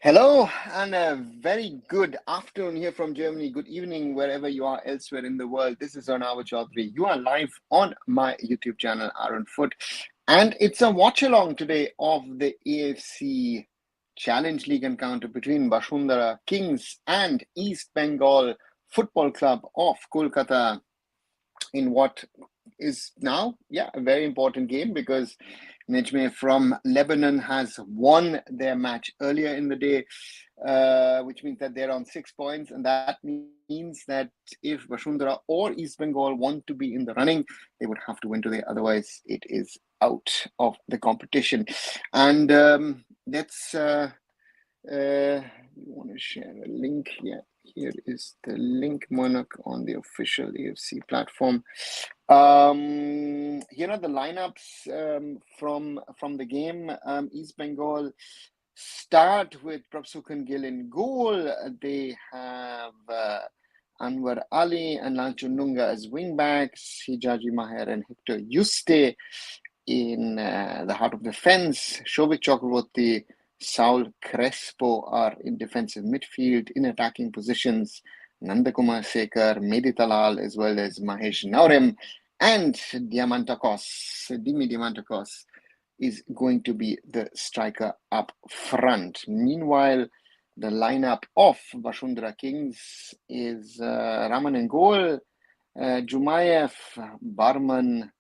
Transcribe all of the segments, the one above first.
Hello and a very good afternoon here from Germany. Good evening wherever you are elsewhere in the world. This is Arnav Chaudhary. You are live on my YouTube channel, arunfoot, and it's a watch-along today of the AFC Challenge League encounter between Bashundhara Kings and East Bengal Football Club of Kolkata in what is now, a very important game because Nejmeh from Lebanon has won their match earlier in the day, which means that they're on 6 points. And that means that if Bashundhara or East Bengal want to be in the running, they would have to win today. Otherwise, it is out of the competition. And let's, you want to share a link here. Here is the link, Monak, on the official AFC platform. Here are the lineups from the game. East Bengal start with Prabhsukhan Gill in goal. They have Anwar Ali and Lanchun Nunga as wingbacks. Hijaji Maher and Hector Yuste in the heart of the fence. Shobhit Chakraborty, Saul Crespo are in defensive midfield. In attacking positions, Nandakumar Sekar, Mehdi Talal, as well as Mahesh Naurem, and Dimi Diamantakos is going to be the striker up front. Meanwhile, the lineup of Bashundhara Kings is Raman in goal, Jumayev, Barman,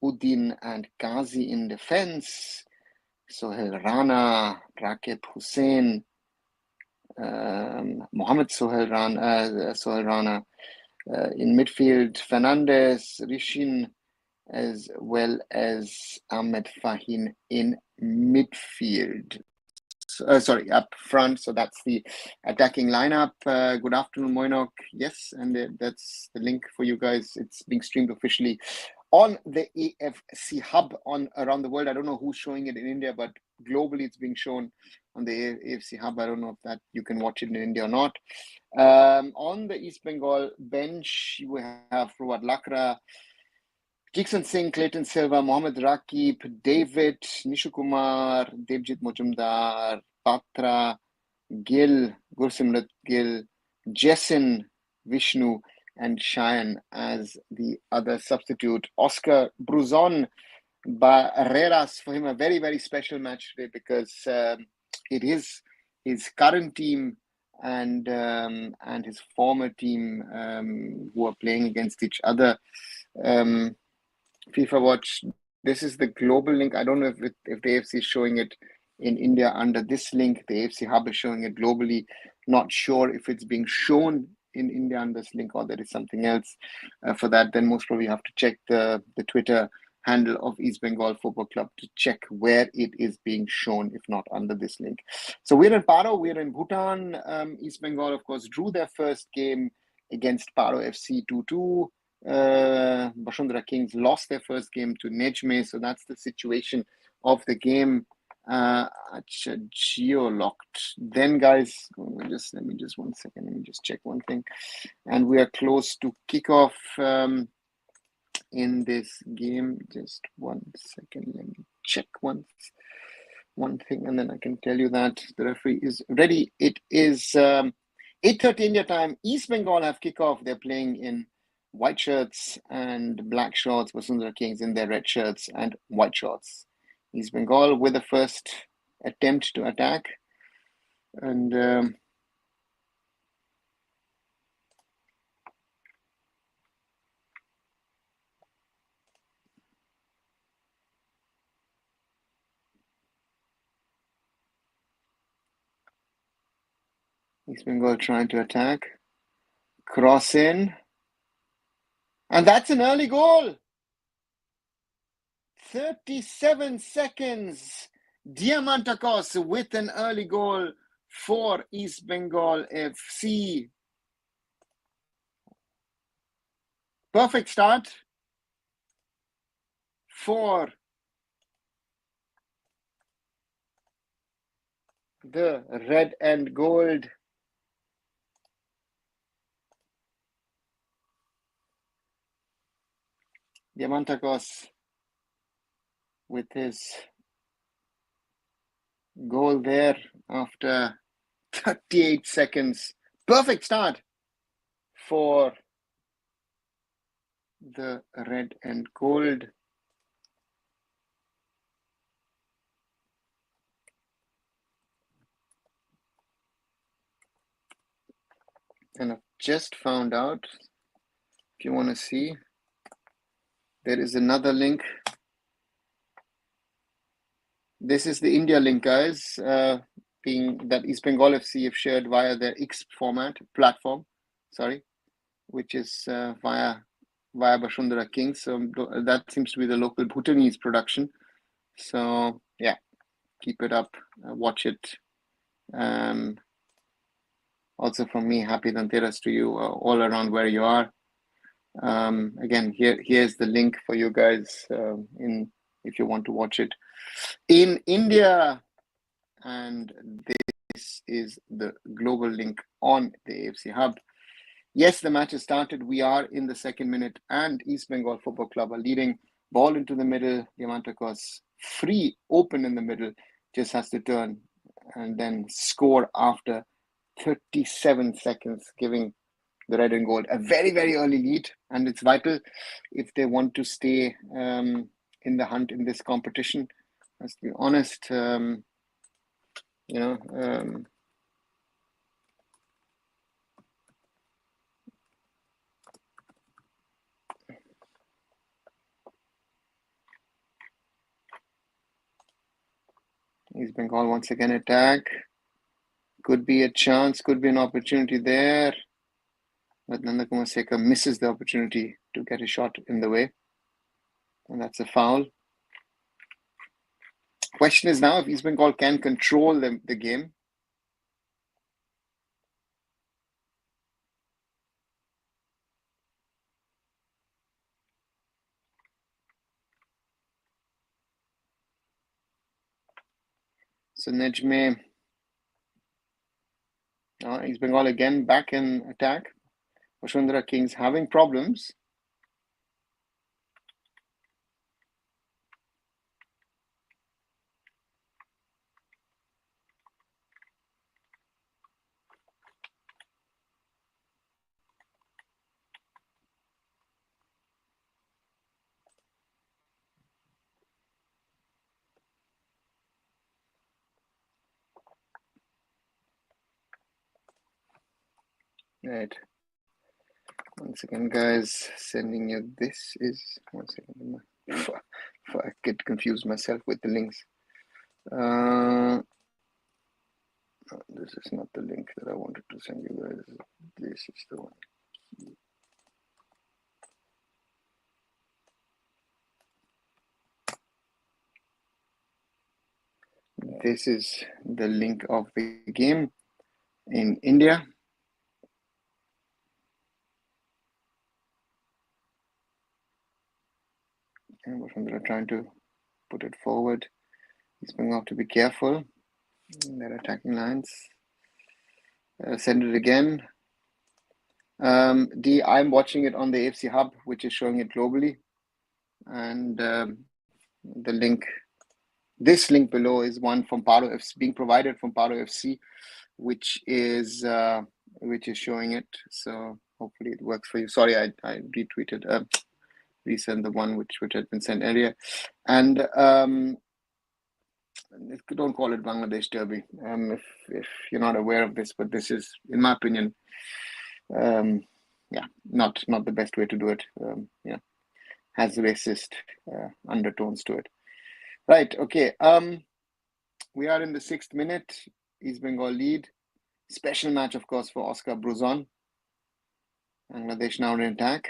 Uddin, and Kazi in defense. Sohail Rana, Rakib Hussain, Mohammed Sohail Rana in midfield, Fernandez, Rishin, as well as Ahmed Fahin in midfield. Up front. So that's the attacking lineup. Good afternoon, Moinok. Yes, and that's the link for you guys. It's being streamed officially on the AFC hub around the world. I don't know who's showing it in India, but globally it's being shown on the AFC hub. I don't know if that you can watch it in India or not. On the East Bengal bench, you have Ruwad Lakra, Jigson Singh, Clayton Silva, Mohammed Rakib, David, Nishu Kumar, Devjit Mojumdar, Patra, Gill, Gursimrat Gill, Jessen, Vishnu, and Shayan as the other substitute. Oscar Bruzon Barreras, for him a very, very special match today because it is his current team and his former team who are playing against each other. FIFA Watch, this is the global link. I don't know if the AFC is showing it in India under this link. The AFC Hub is showing it globally. Not sure if it's being shown in India under this link or there is something else for that. Then most probably you have to check the Twitter handle of East Bengal Football Club to check where it is being shown, if not under this link. So we're in Paro, we're in Bhutan. East Bengal, of course, drew their first game against Paro FC 2-2. Bashundhara Kings lost their first game to Nejmeh, so that's the situation of the game. Geo-locked. Then, guys, let me just 1 second. Let me just check one thing, and we are close to kickoff in this game. Just 1 second. Let me check one thing, and then I can tell you that the referee is ready. It is 8:30 India time. East Bengal have kickoff. They're playing in white shirts and black shorts. Bashundhara Kings in their red shirts and white shorts. East Bengal with the first attempt to attack. And East Bengal trying to attack. Cross in. And that's an early goal. 37 seconds. Diamantakos with an early goal for East Bengal FC. Perfect start for the red and gold. Diamantakos with his goal there after 38 seconds. Perfect start for the red and gold. And I've just found out, if you want to see, there is another link. This is the India link, guys, being that East Bengal FC have shared via their X platform, which is via Bashundhara Kings. So that seems to be the local Bhutanese production. So yeah, keep it up, watch it. Also from me, happy Dhanteras to you all around where you are. Again, here's the link for you guys if you want to watch it in India. And this is the global link on the AFC Hub. Yes, the match has started. We are in the second minute, and East Bengal Football Club are leading. Ball into the middle. Diamantakos free, open in the middle, just has to turn and then score after 37 seconds, giving the red and gold a very, very early lead. And it's vital if they want to stay in the hunt in this competition. Let's be honest, East Bengal once again attack. Could be a chance, could be an opportunity there. But Nandakumar Sekar misses the opportunity to get a shot in the way. And that's a foul. Question is now if East Bengal can control the game. So Nejme, East Bengal again back in attack. Bashundhara Kings having problems. Right. Once again, guys, sending you this is 1 second. I get confused myself with the links. This is not the link that I wanted to send you guys. This is the one. This is the link of the game in India. And we're trying to put it forward. He's going to have to be careful. Their attacking lines. Send it again. I'm watching it on the AFC Hub, which is showing it globally. And the link, this link below is one from Paro FC, being provided from Paro FC, which is showing it. So hopefully it works for you. Sorry, I retweeted, resend the one which had been sent earlier. And don't call it Bangladesh Derby if you're not aware of this, but this is, in my opinion, not the best way to do it. Has racist undertones to it. Right, okay. We are in the 6th minute. East Bengal lead. Special match, of course, for Oscar Bruzon. Bangladesh now in attack.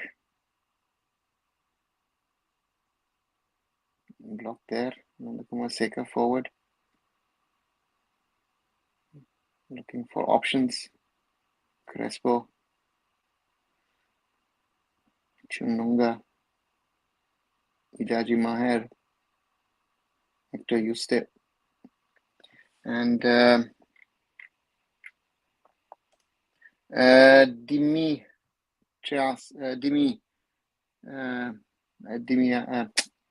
Block there. Nandakumar Sekar forward. Looking for options. Crespo. Chununga. Ijaji Maher. Hector Yuste. And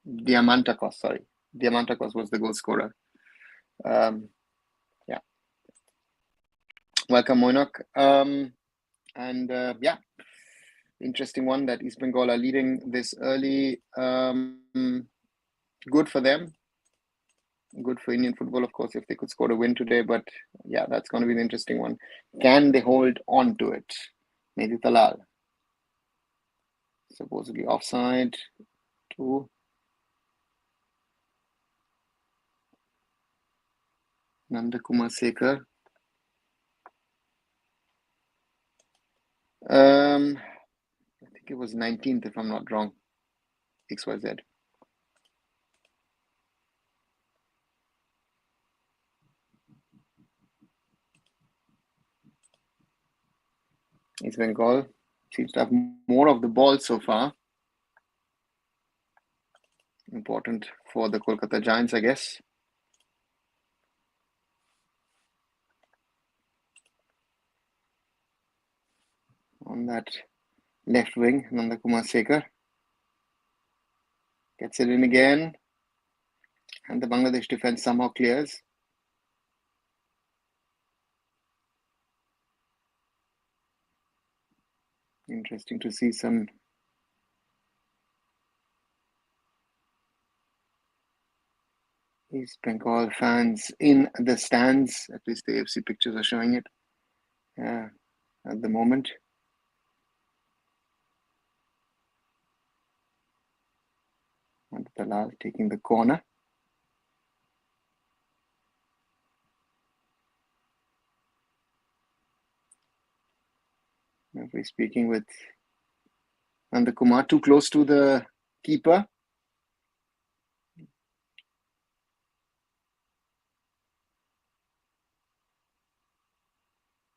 Diamantakos, sorry. Diamantakos was the goal scorer. Welcome, Moinok. Yeah, interesting one that East Bengal are leading this early. Good for them. Good for Indian football, of course, if they could score a win today. But yeah, that's going to be the interesting one. Can they hold on to it? Maybe Talal. Supposedly offside. 2. Nandakumar Sekhar. I think it was 19th, if I'm not wrong. XYZ. East Bengal seems to have more of the ball so far. Important for the Kolkata Giants, I guess. On that left wing, Nandakumar Sekhar gets it in again, and the Bangladesh defense somehow clears. Interesting to see some East Bengal fans in the stands. At least the AFC pictures are showing it at the moment. And Talal taking the corner. We're speaking with Nandakumar, too close to the keeper.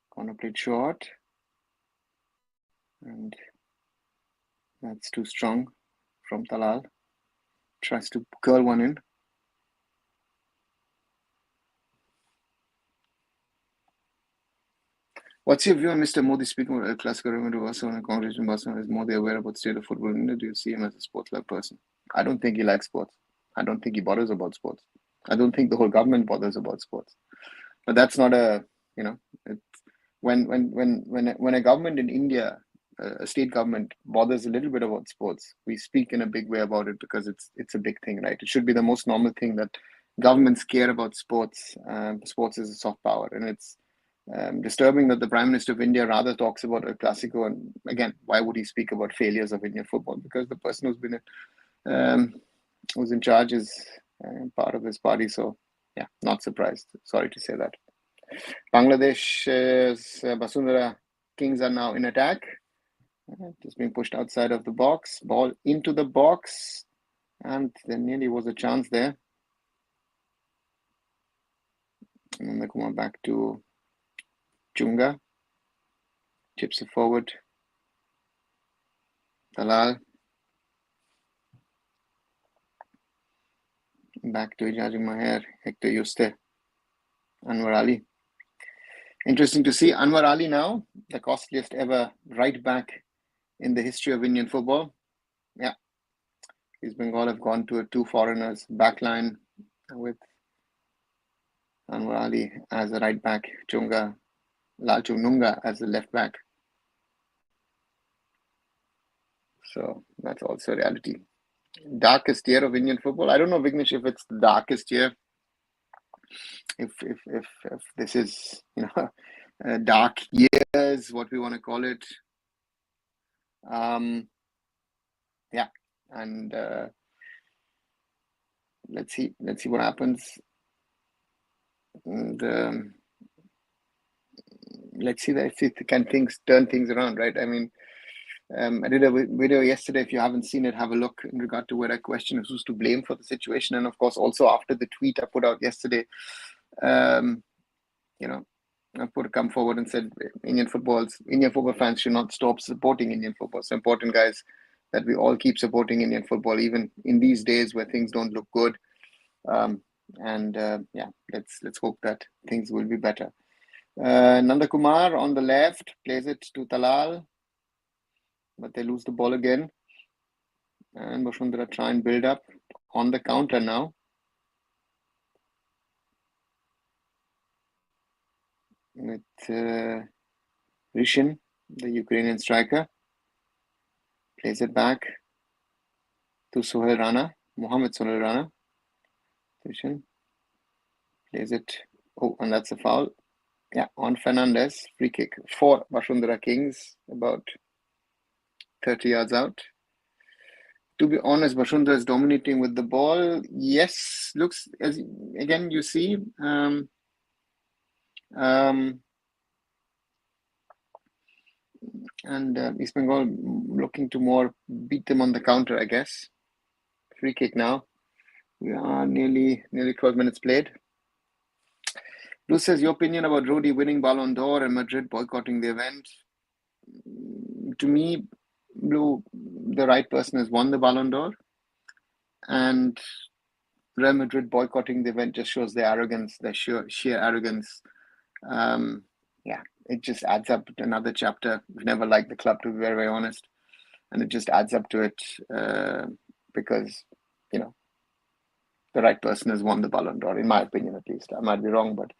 Corner played short. And that's too strong from Talal. Tries to curl one in. What's your view on Mr. Modi speaking about El Clasico? Remember, also on a congregation, is Modi aware about the state of football in India? Do you see him as a sports-like person? I don't think he likes sports. I don't think he bothers about sports. I don't think the whole government bothers about sports. But that's not a, it's, when a government in India, a state government, bothers a little bit about sports, we speak in a big way about it because it's a big thing, right? It should be the most normal thing that governments care about sports. Sports is a soft power, and it's disturbing that the Prime Minister of India rather talks about El Clasico. And again, why would he speak about failures of Indian football? Because the person who's in charge is part of his party. So yeah, not surprised. Sorry to say that. Bangladesh's Bashundhara Kings are now in attack. Just being pushed outside of the box. Ball into the box. And there nearly was a chance there. And then they come back to Chunga. Chips it forward. Talal. Back to Ijazul Maher. Hector Yuste. Anwar Ali. Interesting to see Anwar Ali now, the costliest ever right back in the history of Indian football. Yeah. East Bengal have gone to a 2 foreigners backline with Anwar Ali as a right back, Chunga, Lalchu Nunga as the left back. So that's also reality. Darkest year of Indian football. I don't know, Vignesh, if it's the darkest year. If this is, dark years, what we want to call it. Yeah, and let's see what happens. And let's see can things turn things around, right? I mean, I did a video yesterday. If you haven't seen it, have a look in regard to where I question who's to blame for the situation, and of course also after the tweet I put out yesterday, I come forward and said Indian football fans should not stop supporting Indian football. It's important, guys, that we all keep supporting Indian football, even in these days where things don't look good. Yeah, let's hope that things will be better. Nandakumar on the left plays it to Talal, but they lose the ball again. And Bashundhara try and build up on the counter now. with Rishin, the Ukrainian striker. Plays it back to Sohail Rana, Mohamed Sohail Rana. Rishin plays it. Oh, and that's a foul. Yeah, on Fernandez. Free kick for Bashundhara Kings, about 30 yards out. To be honest, Bashundhara is dominating with the ball. Yes, looks, as again you see, and East Bengal looking to more beat them on the counter, I guess. Free kick now. We are nearly 12 minutes played. Blue says, your opinion about Rodi winning Ballon d'Or and Madrid boycotting the event. To me, Blue, the right person has won the Ballon d'Or, and Real Madrid boycotting the event just shows their arrogance, their sheer arrogance. Yeah, it just adds up to another chapter. We've never liked the club, to be very, very honest, and it just adds up to it because, you know, the right person has won the Ballon d'Or, in my opinion, at least. I might be wrong, but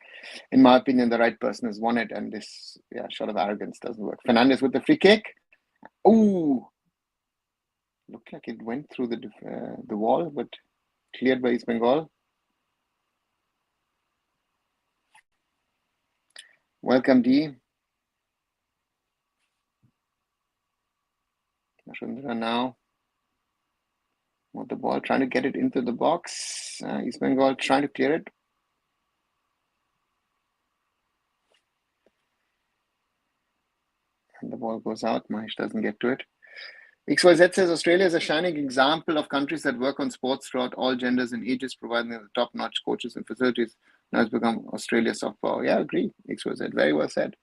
in my opinion, the right person has won it, and this shot of arrogance doesn't work. Fernandez with the free kick. Ooh, looked like it went through the wall, but cleared by East Bengal. Welcome, D. Bashundhara now with the ball, trying to get it into the box. East Bengal trying to clear it. And the ball goes out. Mahesh doesn't get to it. XYZ says Australia is a shining example of countries that work on sports throughout all genders and ages, providing the top-notch coaches and facilities. Now it's become Australia's soft power. Yeah, I agree. XYZ, very well said.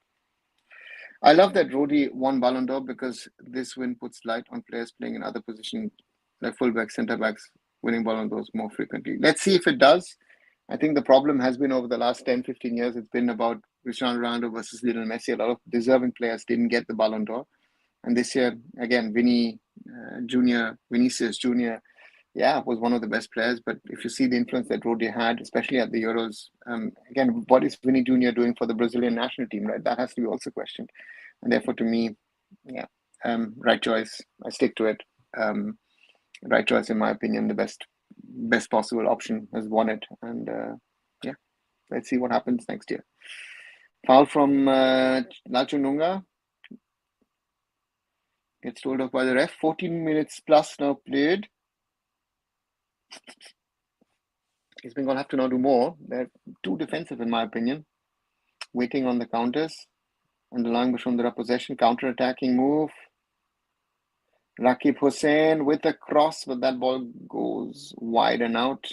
I love that Rodi won Ballon d'Or because this win puts light on players playing in other positions like fullbacks, centre-backs, winning Ballon d'Ors more frequently. Let's see if it does. I think the problem has been over the last 10, 15 years, it's been about Cristiano Ronaldo versus Lionel Messi. A lot of deserving players didn't get the Ballon d'Or. And this year, again, Vinicius Jr., was one of the best players. But if you see the influence that Rodi had, especially at the Euros, again, what is Vinny Jr. doing for the Brazilian national team, right? That has to be also questioned. And therefore, to me, right choice. I stick to it. Right choice, in my opinion, the best possible option, has won it. And let's see what happens next year. Foul from Lachununga. Gets told off by the ref. 14 minutes plus now played. East Bengal have to now do more. They're too defensive, in my opinion. Waiting on the counters and allowing Bashundhara possession. Counter-attacking move. Rakib Hussain with a cross, but that ball goes wide and out.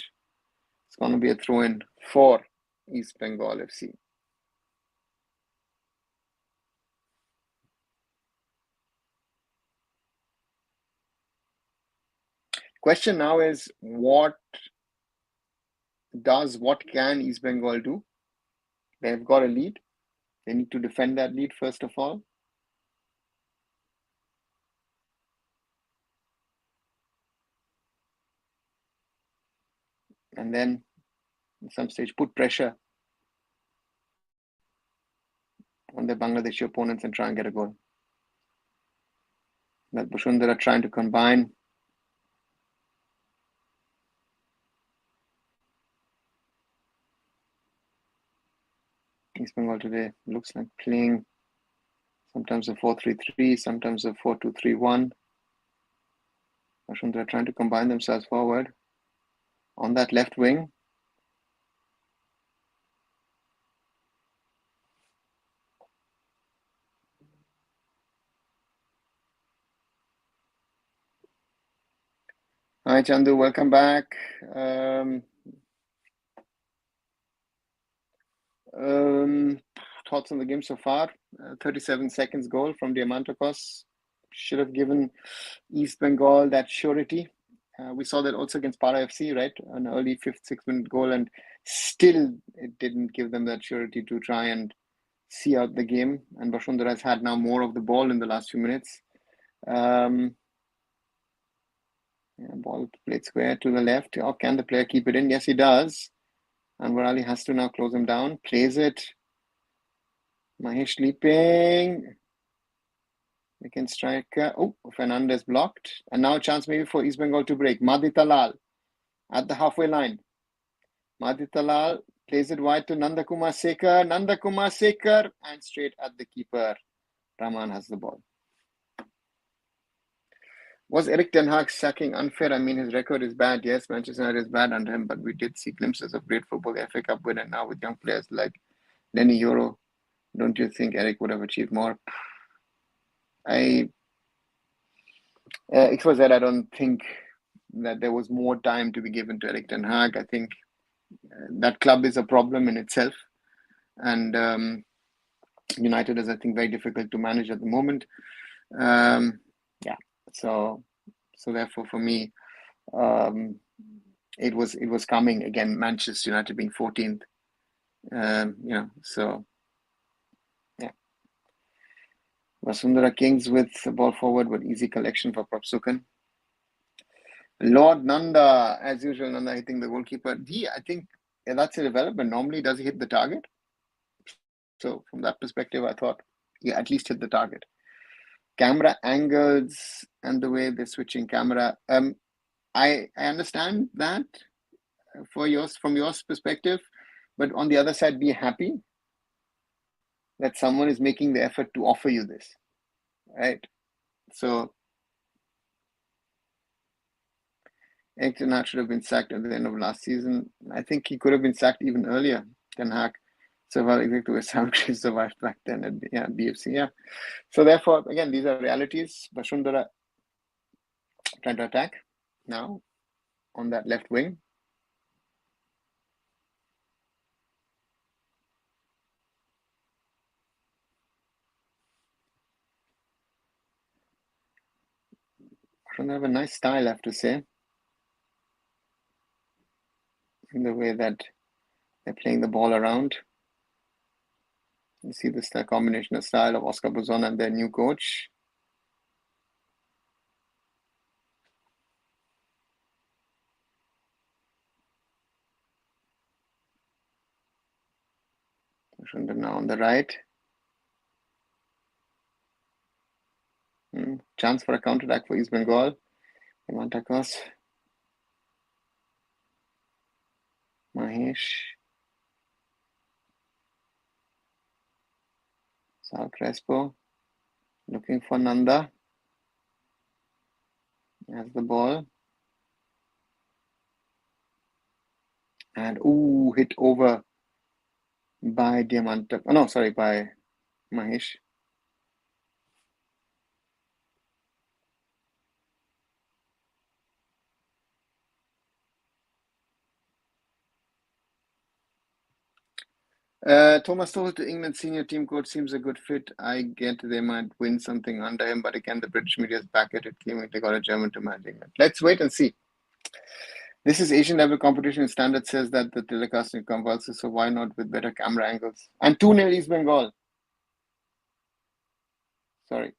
It's going to be a throw-in for East Bengal FC. Question now is, what can East Bengal do? They've got a lead. They need to defend that lead first of all. And then at some stage put pressure on the Bangladeshi opponents and try and get a goal. That Bashundhara trying to combine. East Bengal today looks like playing sometimes a 4-3-3, sometimes a 4-2-3-1. Bashundhara trying to combine themselves forward on that left wing. Hi Chandu, welcome back. Thoughts on the game so far? 37 seconds goal from Diamantakos. Should have given East Bengal that surety. We saw that also against Paro FC, right? An early 5th, 6th-minute goal, and still it didn't give them that surety to try and see out the game. And Bashundhara has had now more of the ball in the last few minutes. Ball played square to the left. Oh, can the player keep it in? Yes, he does. Anwar Ali has to now close him down. Plays it. Mahesh leaping. Against striker. Oh, Fernandez blocked. And now a chance maybe for East Bengal to break. Madhitalal at the halfway line. Madhitalal plays it wide to Nandakumar Sekar. Nandakumar Sekar and straight at the keeper. Rahman has the ball. Was Eric Ten Hag sacking unfair? I mean, his record is bad. Yes, Manchester United is bad under him, but we did see glimpses of great football, the FA Cup win, and now with young players like Lenny Euro, don't you think Eric would have achieved more? XYZ, I don't think that there was more time to be given to Eric Ten Hag. I think that club is a problem in itself, and United is, I think, very difficult to manage at the moment. So therefore, for me, it was coming again. Manchester United being 14th, So yeah, Bashundhara Kings with the ball forward, but easy collection for Prapsukan. Lord Nanda, as usual, Nanda hitting the goalkeeper. I think that's a development. Normally, does he hit the target? So from that perspective, I thought he at least hit the target. Camera angles and the way they're switching camera. I understand that from your perspective, but on the other side, be happy that someone is making the effort to offer you this, right? So Eric Ten Hag should have been sacked at the end of last season. I think he could have been sacked even earlier. Ten Hag survived exactly where Sam Chris survived back then at BFC. Yeah. So therefore, again, these are realities. Bashundhara trying to attack now on that left wing. Bashundhara have a nice style, I have to say, in the way that they're playing the ball around. You see this combination of style of Oscar Buzon and their new coach. Bashundhara now on the right. Chance for a counter-attack for East Bengal. Imantakos. Mahesh. Sal Crespo. Looking for Nanda. Has the ball. And hit over by Diamantak. Oh, no, sorry, by Mahesh. Thomas Tuchel to England senior team coach seems a good fit. I get they might win something under him, but again, the British media is back at it, claiming they got a German to manage England. Let's wait and see. This is Asian level competition. Standard says that the telecasting convulses, so why not with better camera angles? And 2-0 East Bengal. Sorry.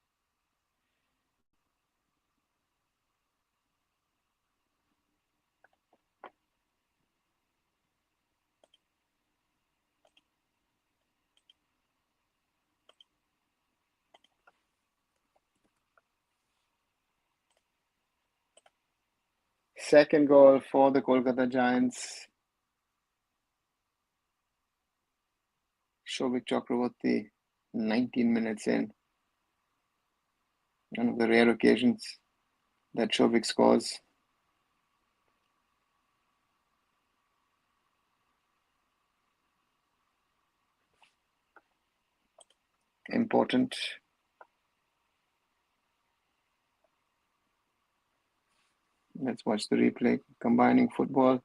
Second goal for the Kolkata Giants. Shobik Chakraborty, 19 minutes in. One of the rare occasions that Shobik scores. Important. Let's watch the replay. Combining football.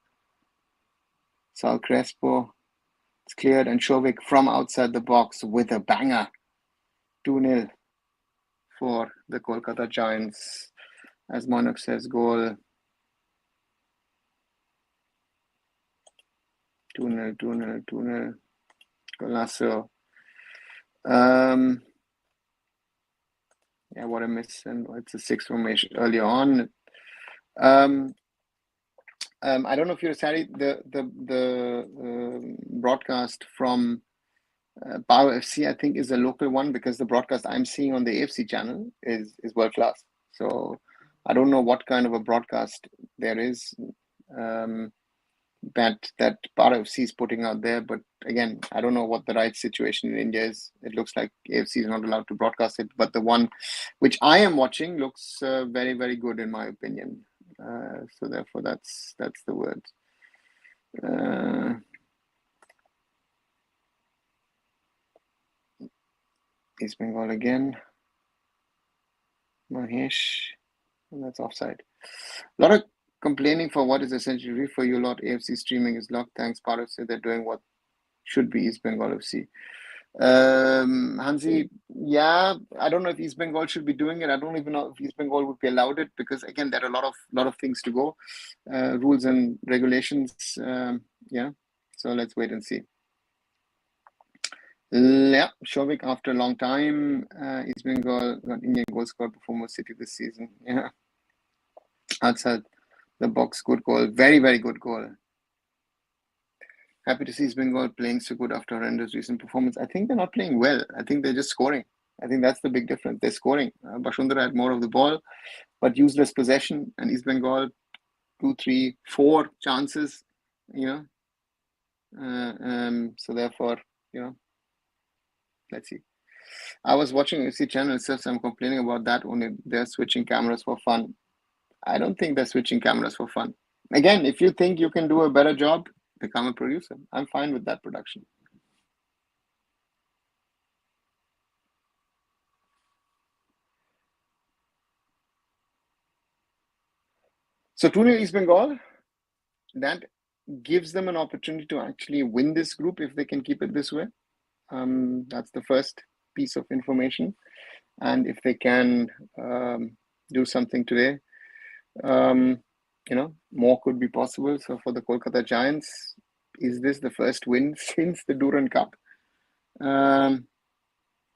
Sal Crespo. It's cleared, and Shobik from outside the box with a banger. 2-0 for the Kolkata Giants. As Monarch says, goal. 2-0, 2-0, 2-0. Golasso. Yeah, what a miss. And it's a 6 formation earlier on. I don't know if you saw the broadcast from Paro FC, I think, is a local one because the broadcast I'm seeing on the AFC channel is world class. So I don't know what kind of a broadcast there is that Paro FC is putting out there. But again, I don't know what the rights situation in India is. It looks like AFC is not allowed to broadcast it. But the one which I am watching looks very, very good in my opinion. So therefore, that's the word. East Bengal again. Mahesh, and that's offside. A lot of complaining for what is essentially free for you lot. AFC streaming is locked. Thanks, Paro said they're doing what should be East Bengal FC. Hansi, yeah, I don't know if East Bengal should be doing it. I don't even know if East Bengal would be allowed it because again, there are a lot of things to go, rules and regulations. Yeah, so let's wait and see. Yeah, Shovik after a long time. East Bengal got Indian goal scorer performer City this season. Yeah, outside the box, good goal, very very good goal. Happy to see East Bengal playing so good after horrendous recent performance. I think they're not playing well. I think they're just scoring. I think that's the big difference. They're scoring. Bashundhara had more of the ball, but useless possession. And East Bengal, 2, 3, 4 chances. You know, so therefore, you know, let's see. I was watching AFC Channel itself, so I'm complaining about that. Only they're switching cameras for fun. I don't think they're switching cameras for fun. Again, if you think you can do a better job, become a producer. I'm fine with that production. So 2-0 East Bengal, that gives them an opportunity to actually win this group if they can keep it this way. That's the first piece of information. And if they can do something today, you know, more could be possible. So for the Kolkata Giants, is this the first win since the Duran Cup?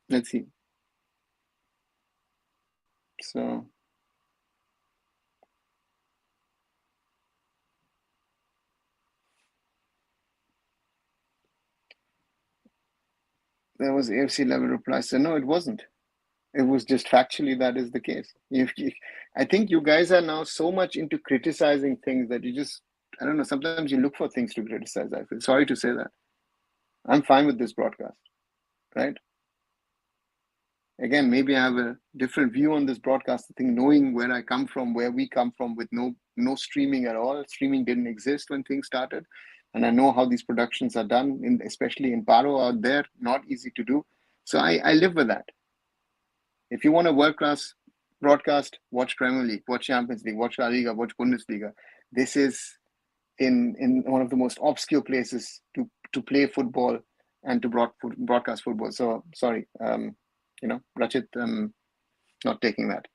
Let's see. So there was AFC level reply. So no, it wasn't. It was just factually that is the case. I think you guys are now so much into criticizing things that you just, I don't know, sometimes you look for things to criticize. I feel sorry to say that. I'm fine with this broadcast, right? Again, maybe I have a different view on this broadcast. I think knowing where I come from, where we come from with no streaming at all. Streaming didn't exist when things started. And I know how these productions are done, especially in Paro out there, not easy to do. So I live with that. If you want a world-class broadcast, watch Premier League, watch Champions League, watch La Liga, watch Bundesliga. This is in one of the most obscure places to play football and to broadcast football. So sorry, you know, Rachit, not taking that.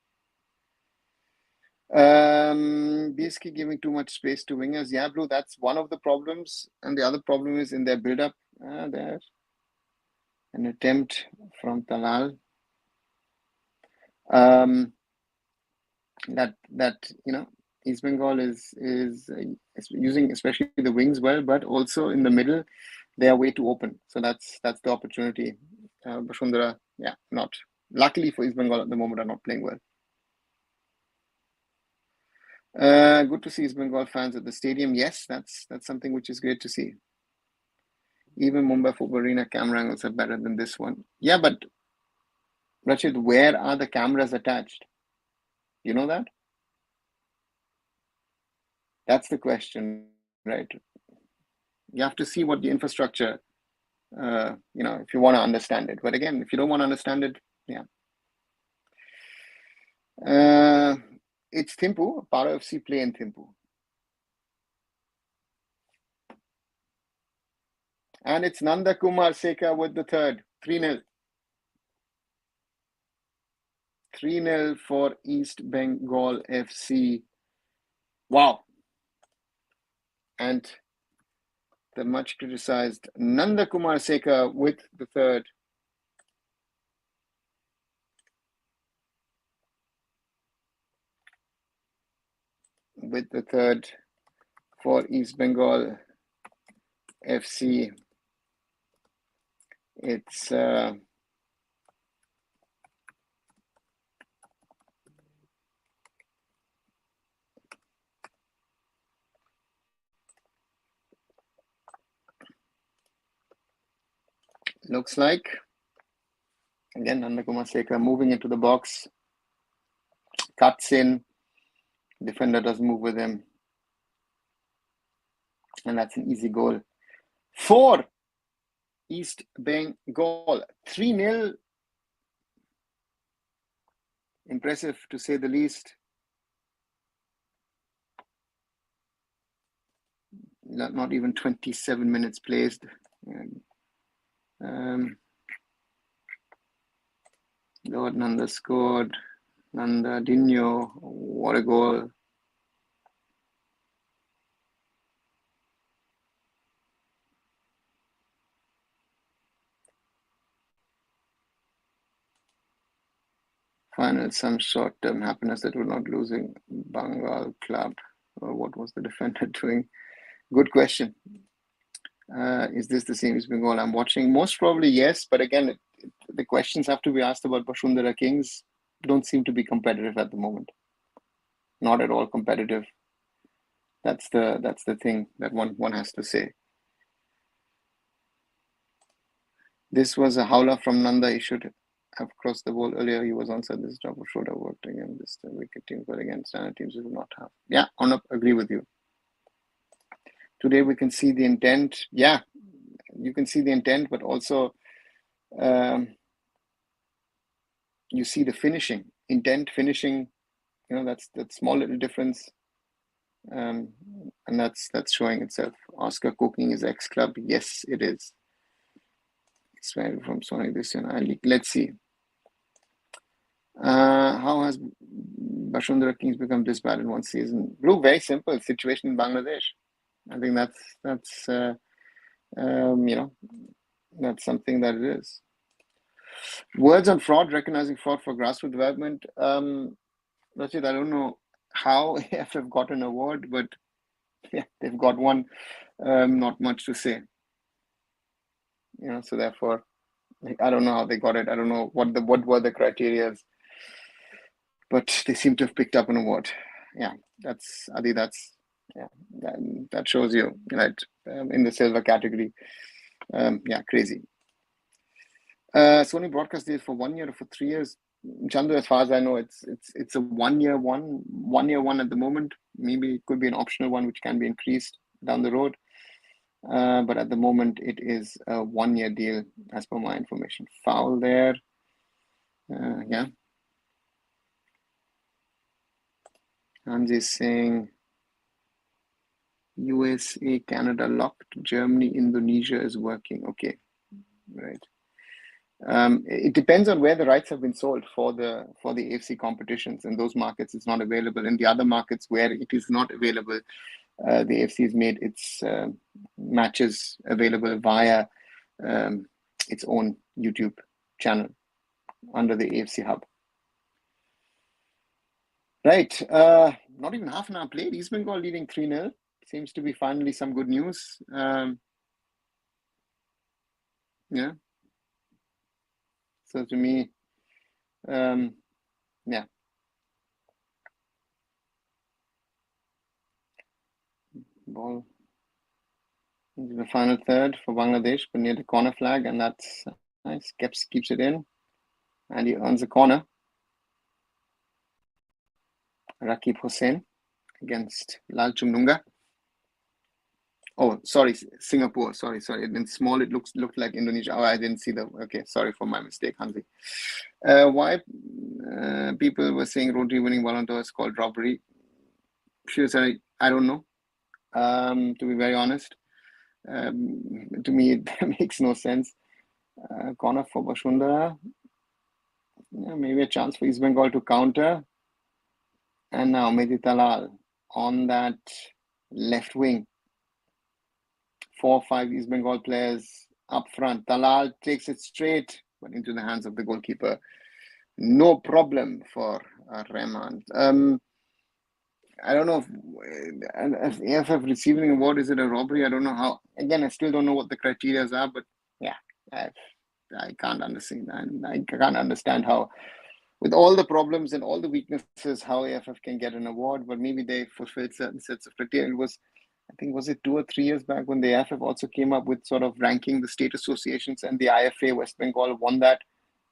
BSK giving too much space to wingers. Yeah, bro, that's one of the problems. And the other problem is in their build-up. There's an attempt from Talal. That you know, East Bengal is using especially the wings well, but also in the middle they are way too open. So that's the opportunity. Bashundhara, yeah, not luckily for East Bengal at the moment are not playing well. Good to see East Bengal fans at the stadium. Yes, that's something which is great to see. Even Mumbai Football Arena camera angles are better than this one. Yeah, but Rachid, where are the cameras attached? You know that? That's the question, right? You have to see what the infrastructure, you know, if you want to understand it. But again, if you don't want to understand it, yeah. It's Thimpu. Paro FC play in Thimpu. And it's Nanda Kumar Sekar with the third. 3-0. 3-0 for East Bengal FC. Wow. And the much criticized Nanda Kumar Sekar with the third. With the third for East Bengal FC It's looks like, again, Nandakumar Sekar moving into the box, cuts in, defender doesn't move with him, and that's an easy goal for East Bengal. 3-0. Impressive, to say the least. Not even 27 minutes played. Lord Nanda scored. Nanda Dino, what a goal. Final, some short-term happiness that we're not losing. Bengal club. Or what was the defender doing? Good question. Is this the same as Bengal I'm watching? Most probably yes, but again, the questions have to be asked about Bashundhara Kings. Don't seem to be competitive at the moment. Not at all competitive. That's the thing that one has to say. This was a howler from Nanda. He should have crossed the ball earlier. He was onside. This job should have worked again. This wicket team, but again, standard teams will not have. Yeah, Arnab, agree with you. Today we can see the intent. Yeah, you can see the intent, but also you see the finishing. Intent, finishing. You know, that's that small little difference. And that's showing itself. Oscar cooking his ex-club. Yes, it is. It's from Sony this year. Let's see. How has Bashundhara Kings become this bad in one season? Blue, very simple situation in Bangladesh. I think that's you know, that's something that it is. Words on fraud, recognizing fraud for grassroots development. Rachid, I don't know how AFF have got an award, but yeah, they've got one. Not much to say. You know, so therefore, I don't know how they got it. I don't know what were the criteria, but they seem to have picked up an award. Yeah, that's Adi. Yeah, that shows you, right, in the silver category. Yeah, crazy. Sony broadcast deal for 1 year or for 3 years. Chandu, as far as I know, it's a 1 year one at the moment. Maybe it could be an optional one which can be increased down the road. But at the moment, it is a 1 year deal, as per my information. Foul there. Yeah. Hanji is saying USA, Canada locked, Germany, Indonesia is working. Okay, right. It depends on where the rights have been sold for the AFC competitions. In those markets, it's not available. In the other markets where it is not available, the AFC has made its matches available via its own YouTube channel under the AFC Hub. Right. Not even half an hour played. East Bengal leading 3-0. Seems to be finally some good news. Yeah. So to me, yeah. Ball into the final third for Bangladesh, but near the corner flag, and that's nice. Keeps it in, and he earns a corner. Rakib Hussain against Lal Chumnunga. Oh, sorry, Singapore. Sorry. In small, it looked like Indonesia. Oh, I didn't see the. Okay, sorry for my mistake, Hansi. Why people were saying Rodri winning Volunteer is called robbery? Sure, sorry, I don't know. To be very honest, to me it makes no sense. Corner for Bashundhara. Yeah, maybe a chance for East Bengal to counter. And now Mehdi Talal on that left wing. 4 or 5 East Bengal players up front. Talal takes it straight, but into the hands of the goalkeeper. No problem for Rahman. I don't know if AFF receiving an award, is it a robbery? I don't know how. Again, I still don't know what the criteria are, but yeah, I can't understand. I can't understand how, with all the problems and all the weaknesses, how AFF can get an award. But maybe they fulfilled certain sets of criteria. It was, I think, was it 2 or 3 years back when the AFF also came up with sort of ranking the state associations, and the IFA West Bengal won that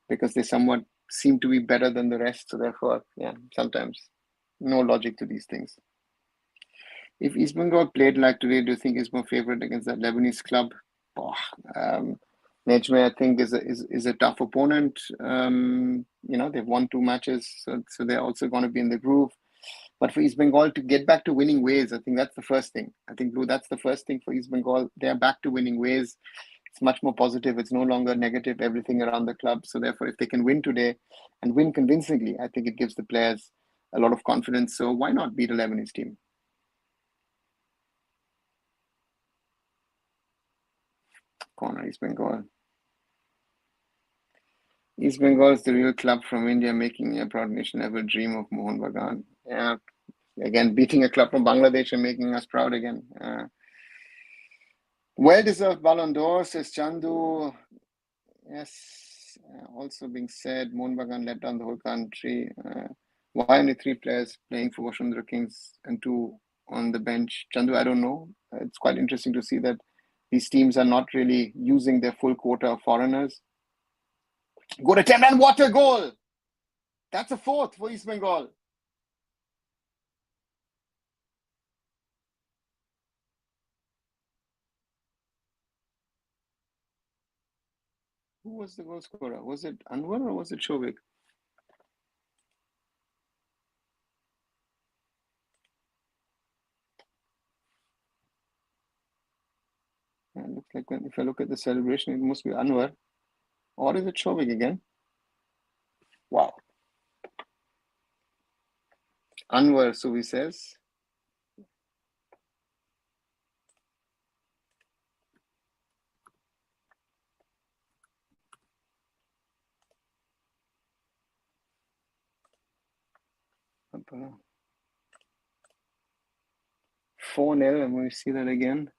because they somewhat seem to be better than the rest. So therefore, yeah, sometimes no logic to these things. If East Bengal played like today, do you think is more favorite against that Lebanese club? Nejme, I think, is a tough opponent. They've won 2 matches, so they're also going to be in the groove. But for East Bengal to get back to winning ways, I think that's the first thing. I think, Blue, that's the first thing for East Bengal. They're back to winning ways. It's much more positive. It's no longer negative, everything around the club. So therefore, if they can win today and win convincingly, I think it gives the players a lot of confidence. So why not beat a Lebanese team? Corner, East Bengal. East Bengal is the real club from India, making a proud nation ever dream of Mohan Bagan. Yeah, again, beating a club from Bangladesh and making us proud again. Well-deserved Ballon d'Or, says Chandu. Yes, also being said, Mohan Bagan let down the whole country. Why only 3 players playing for Bashundhara Kings and 2 on the bench? Chandu, I don't know. It's quite interesting to see that these teams are not really using their full quota of foreigners. Good attempt, and what a goal! That's a 4th for East Bengal. Who was the goal scorer? Was it Anwar or was it Shovik? It looks like if I look at the celebration, it must be Anwar. Or is it Shovik again? Wow. Anwar, Suvi says. Paro. 4-0, and we see that again.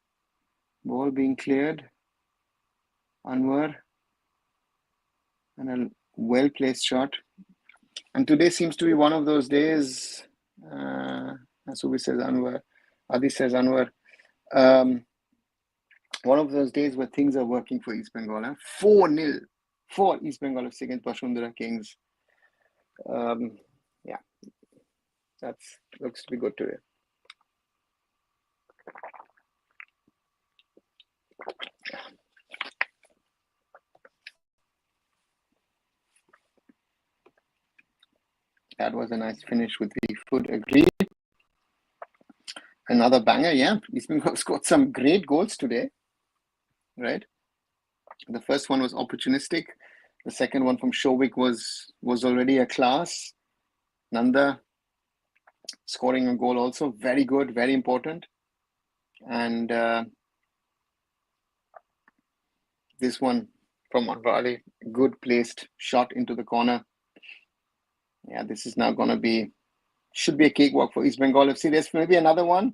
Ball being cleared. Anwar. And a well-placed shot. And today seems to be one of those days, Subi says Anwar, Adi says Anwar, one of those days where things are working for East Bengal. 4-0 for East Bengal FC against Bashundhara Kings. Yeah, that looks to be good today. That was a nice finish with the foot. Agreed. Another banger, yeah. East Bengal scored some great goals today, right? The first one was opportunistic. The second one from Shovik was already a class. Nanda scoring a goal also, very good, very important. And this one from Anwar, good placed shot into the corner. Yeah, this is now going to be, should be a cakewalk for East Bengal FC. There's maybe another one.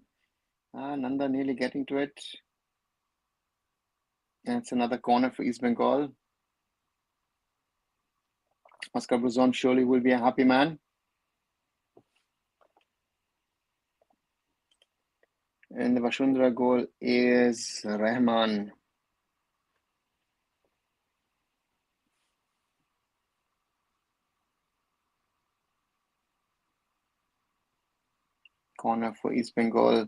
Nanda nearly getting to it. And it's another corner for East Bengal. Oscar Bruzon surely will be a happy man. And the Bashundhara goal is Rahman. Corner for East Bengal.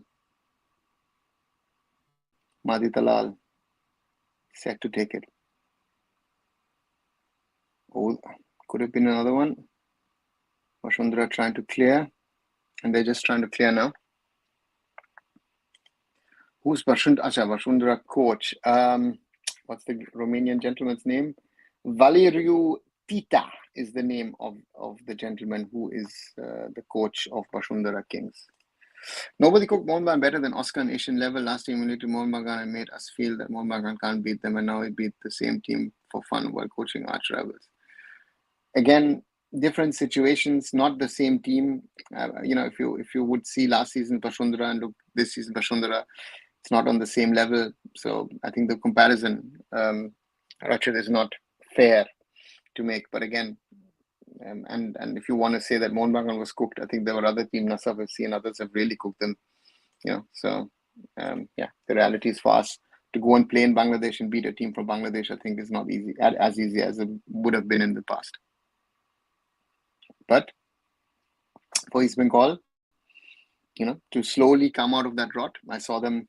Madi Talal set to take it. Oh, could have been another one. Bashundhara trying to clear. And they're just trying to clear now. Who's Bashundhara coach? What's the Romanian gentleman's name? Valeriu Tita is the name of the gentleman who is the coach of Bashundhara Kings. Nobody cooked Mohan Bagan better than Oscar on Asian level. Last time we eliminated Mohan Bagan and made us feel that Mohan Bagan can't beat them, and now he beat the same team for fun while coaching arch rivals. Again, different situations, not the same team. If you would see last season Bashundhara and look this season Bashundhara, it's not on the same level. So I think the comparison, Rachid, is not fair to make. But again, and if you want to say that Mohun Bagan was cooked, I think there were other teams, Nasaf FC and others, have really cooked them. So the reality is for us to go and play in Bangladesh and beat a team from Bangladesh, I think is not easy, as easy as it would have been in the past. But for East Bengal, to slowly come out of that rot. I saw them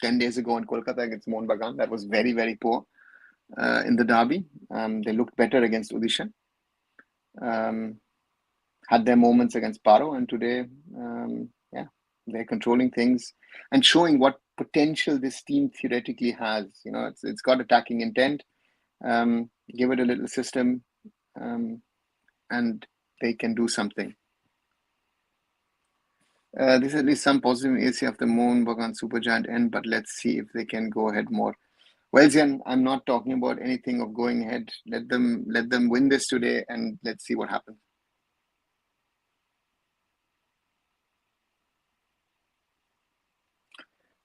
10 days ago in Kolkata against Mohun Bagan. That was very, very poor in the derby. They looked better against Odisha. Had their moments against Paro, and today, they're controlling things and showing what potential this team theoretically has. It's got attacking intent. Give it a little system, and they can do something. There's at least some positive AC after Mohun Bagan Supergiant end, but let's see if they can go ahead more. Well, Zian, I'm not talking about anything of going ahead. Let them win this today, and let's see what happens.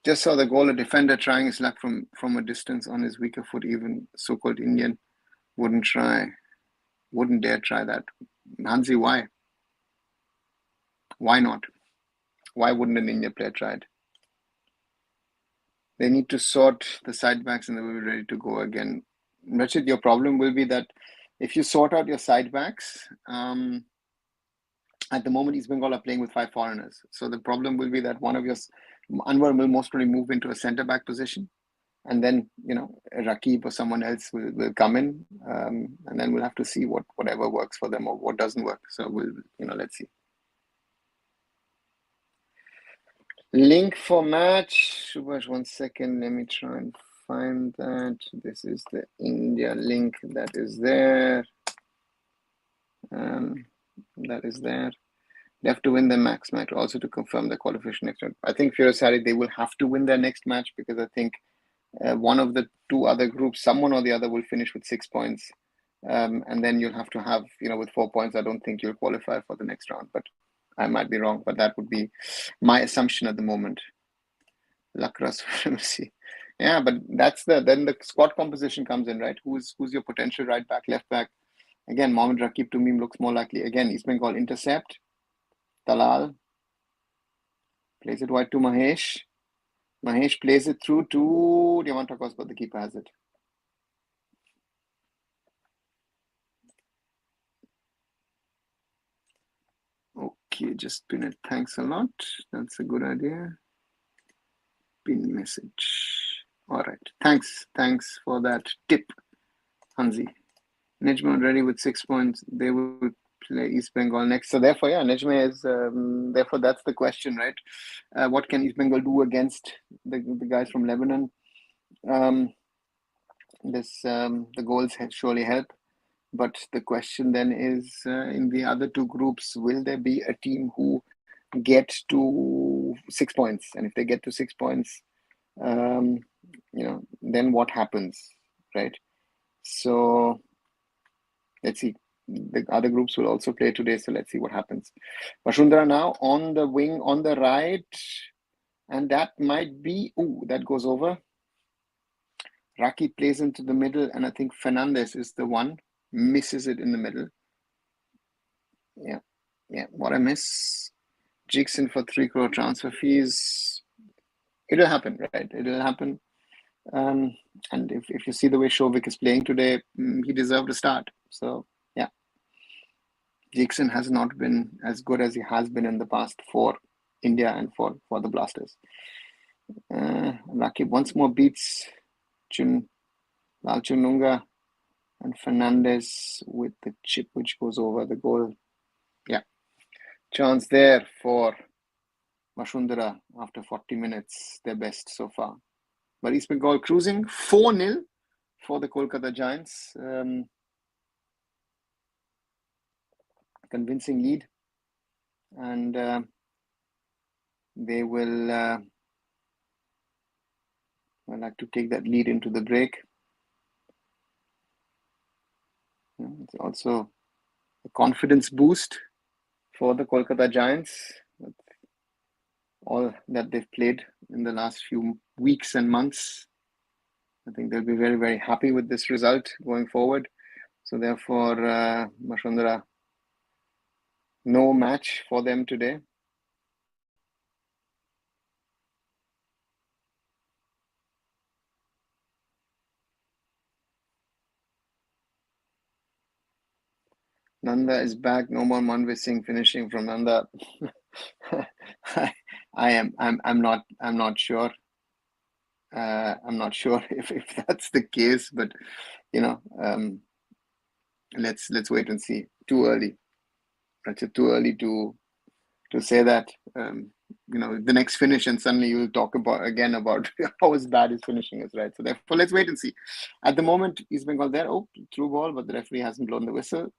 Just saw the goal, a defender trying his luck from a distance on his weaker foot. Even so-called Indian wouldn't dare try that. Hansi, why? Why not? Why wouldn't an Indian player try it? They need to sort the side backs and they will be ready to go again. Rachid, your problem will be that if you sort out your side backs, at the moment East Bengal are playing with 5 foreigners. So the problem will be that one of your Anwar will most probably move into a centre back position, and then Rakib or someone else will come in, and then we'll have to see whatever works for them or what doesn't work. So we'll let's see. Link for match, Subhash, 1 second. Let me try and find that. This is the India link that is there. That is there. They have to win their max match also to confirm the qualification next round. I think Firozsari, they will have to win their next match because I think one of the 2 other groups, someone or the other, will finish with 6 points. And then you'll have to have, with 4 points, I don't think you'll qualify for the next round. But I might be wrong, but that would be my assumption at the moment. Lakras, yeah, but then the squad composition comes in, right? Who's your potential right back, left back? Again, Mohammad Rakib to me looks more likely. Again, East Bengal intercept. Talal plays it wide to Mahesh. Mahesh plays it through to Diamantakos, but the keeper has it. Okay, just pin it. Thanks a lot. That's a good idea. Pin message. All right. Thanks for that tip, Hansi. Nejma ready with 6 points. They will play East Bengal next. So therefore, Nejma is. Therefore, that's the question, right? What can East Bengal do against the guys from Lebanon? The goals surely help. But the question then is, in the other 2 groups, will there be a team who get to 6 points? And if they get to 6 points, then what happens, right? So let's see. The other groups will also play today, so let's see what happens. Bashundhara now on the wing on the right, and that might be, that goes over. Raki plays into the middle, and I think Fernandez is the one, misses it in the middle. Yeah, what I miss. Jackson for 3 crore transfer fees. It'll happen, right? It'll happen. And if you see the way Shovik is playing today, he deserved a start. So, yeah. Jackson has not been as good as he has been in the past for India and for the Blasters. Rakib once more beats Lalchununga and Fernandez with the chip which goes over the goal. Yeah. Chance there for Bashundhara after 40 minutes, their best so far. But East Bengal cruising 4-0 for the Kolkata Giants. Convincing lead. And they will like to take that lead into the break. It's also a confidence boost for the Kolkata Giants. All that they've played in the last few weeks and months. I think they'll be very, very happy with this result going forward. So therefore, Bashundhara, no match for them today. Nanda is back. No more Manvir Singh finishing from Nanda. I'm not sure. I'm not sure if that's the case, but let's wait and see. Too early. It's too early to say that. The next finish, and suddenly you'll talk about how bad his finishing is, right? So therefore, let's wait and see. At the moment, East Bengal there. Oh, through ball, but the referee hasn't blown the whistle.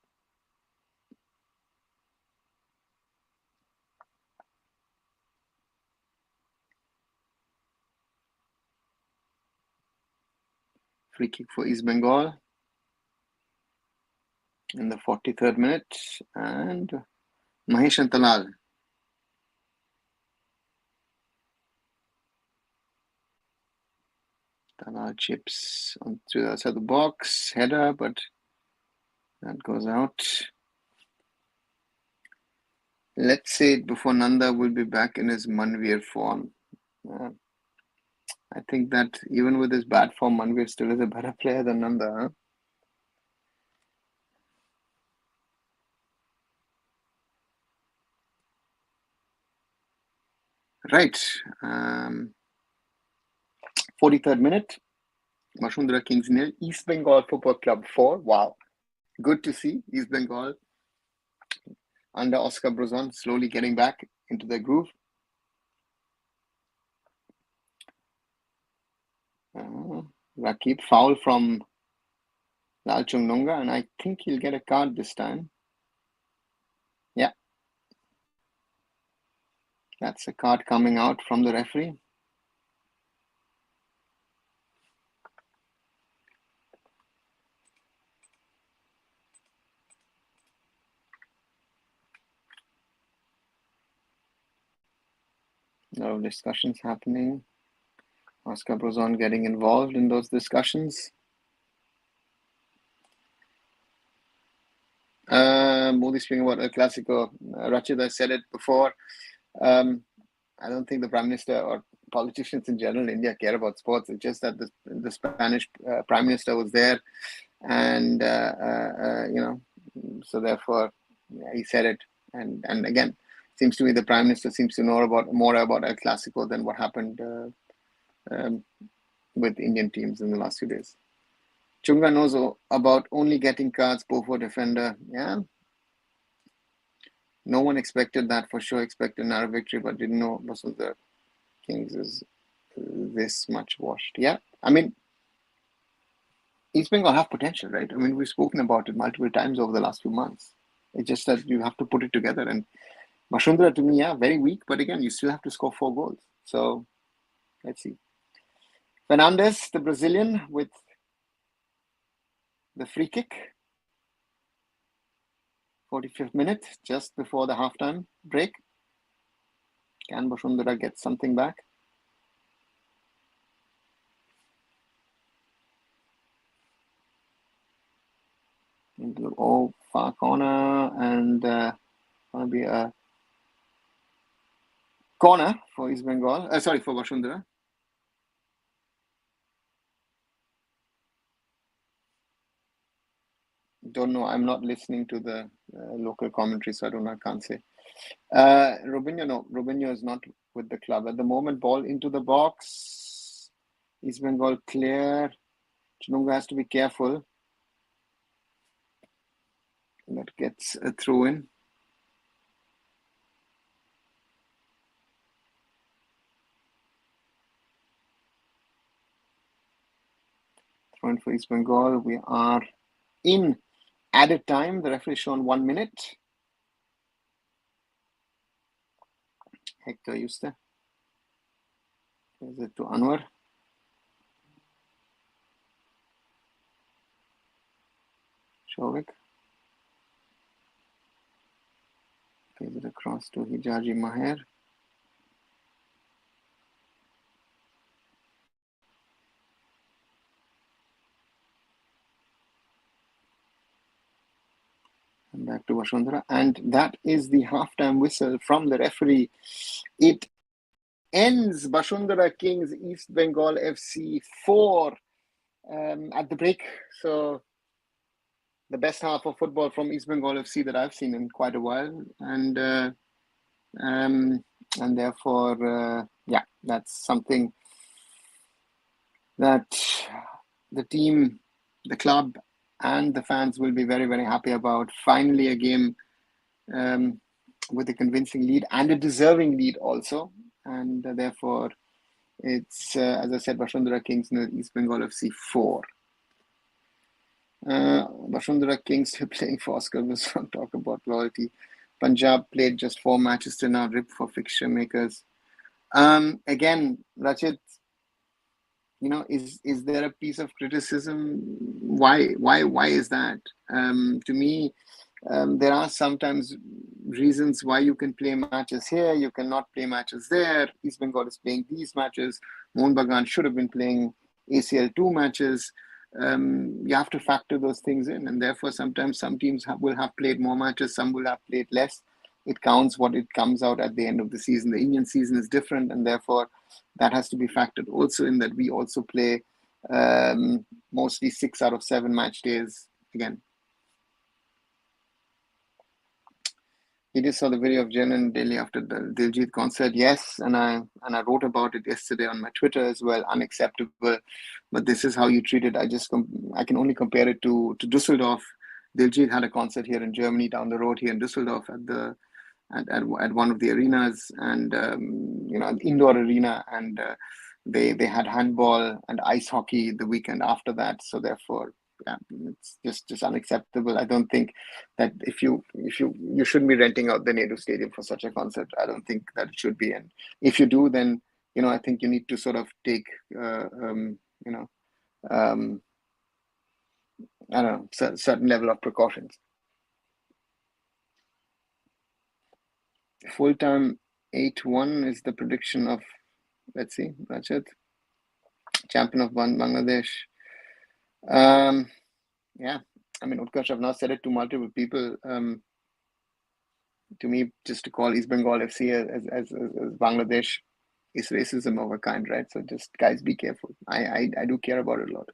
Free kick for East Bengal in the 43rd minute, and Mahesh and Talal. Talal chips onto the outside of the box, header, but that goes out. Let's say before Nanda will be back in his Manvir form. I think that even with his bad form, Manvir still is a better player than Nanda. Huh? Right. 43rd minute. Bashundhara Kings 0, East Bengal Football Club 4. Wow. Good to see East Bengal under Oscar Brozon slowly getting back into their groove. Rakib foul from Lalchung Nunga, and I think he'll get a card this time. Yeah. That's a card coming out from the referee. A lot of discussions happening. Oscar Brozon getting involved in those discussions. Modi speaking about El Clasico. Rachid, I said it before. I don't think the Prime Minister or politicians in general in India care about sports. It's just that the Spanish Prime Minister was there, and so therefore he said it. And again, seems to me the Prime Minister seems to know more about El Clasico than what happened with Indian teams in the last few days. Chunga knows about only getting cards, Pofo defender. Yeah. No one expected that for sure. Expected narrow victory, but didn't know Bashundhara Kings is this much washed. Yeah. I mean, East Bengal have potential, right? I mean, we've spoken about it multiple times over the last few months. It's just that you have to put it together. And Bashundhara, to me, yeah, very weak. But again, you still have to score 4 goals. So let's see. Fernandez, the Brazilian, with the free kick. 45th minute, just before the halftime break. Can Bashundhara get something back? Into the far corner, and going to be a corner for East Bengal. For Bashundhara. Don't know. I'm not listening to the local commentary, so I can't say. Robinho is not with the club at the moment. Ball into the box. East Bengal clear. Chinunga has to be careful. That gets a throw in. Throw in for East Bengal. We are in added time. The referee shown 1 minute. Hector Yuste. Gives it to Anwar. Shovik. Gives it across to Hijaji Maher. And back to Bashundhara. And that is the halftime whistle from the referee. It ends Bashundhara Kings East Bengal FC 4 at the break. So the best half of football from East Bengal FC that I've seen in quite a while. And therefore, that's something that the team, the club, and the fans will be very, very happy about. Finally, a game with a convincing lead and a deserving lead also. And therefore, it's, as I said, Bashundhara Kings East Bengal FC 4. Bashundhara Kings playing for Oscar. We'll talk about loyalty. Punjab played just 4 matches to now, rip for fixture makers. Again, Rachit, is there a piece of criticism? Why is that? To me, there are sometimes reasons why you can play matches here, you cannot play matches there. East Bengal is playing these matches. Mohun Bagan should have been playing ACL 2 matches. You have to factor those things in, and therefore sometimes some teams will have played more matches, some will have played less. It counts what it comes out at the end of the season. The Indian season is different, and therefore that has to be factored also in that we also play mostly 6 out of 7 match days again. You just saw the video of Jen and Delhi after the Diljit concert. Yes, and I wrote about it yesterday on my Twitter as well. Unacceptable, but this is how you treat it. I can only compare it to Düsseldorf. Diljit had a concert here in Germany, down the road here in Düsseldorf at one of the arenas, and an indoor arena, and they had handball and ice hockey the weekend after that. So therefore, yeah, it's just unacceptable. I don't think that if you shouldn't be renting out the Nehru Stadium for such a concert. I don't think that it should be. And if you do, then I think you need to sort of take I don't know, certain level of precautions. Full time 8-1 is the prediction of, let's see, Rajat, champion of Bangladesh. Yeah, I mean, Utkarsh, I've now said it to multiple people. To me, just to call East Bengal FC as Bangladesh is racism of a kind, right? So just, guys, be careful. I do care about it a lot.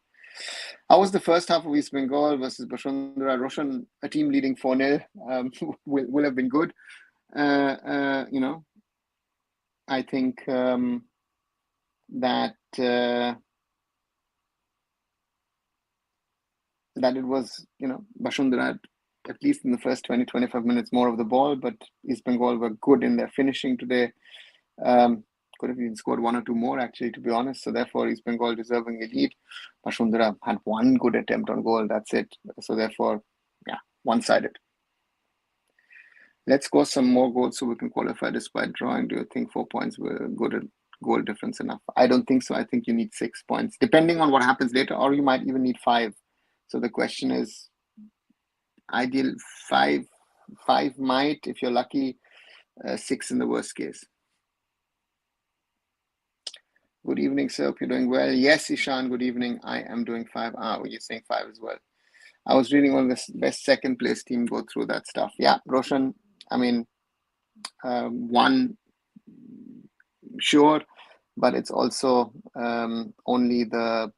How was the first half of East Bengal versus Bashundhara? Roshan, a team leading 4-0, will have been good. I think that it was, Bashundhara, at least in the first 20-25 minutes, more of the ball, but East Bengal were good in their finishing today. Could have even scored 1 or 2 more, actually, to be honest. So therefore, East Bengal deserving a lead. Bashundhara had 1 good attempt on goal. That's it. So therefore, yeah, one-sided. Let's score some more goals so we can qualify despite drawing. Do you think 4 points were good at goal difference enough? I don't think so. I think you need 6 points, depending on what happens later, or you might even need 5. So the question is, ideal 5 might, if you're lucky, 6 in the worst case. Good evening, sir. Hope you're doing well. Yes, Ishan, good evening. I am doing 5. You're saying 5 as well. I was reading on the best second place team go through that stuff. Yeah, Roshan, I mean, 1, sure, but it's also only the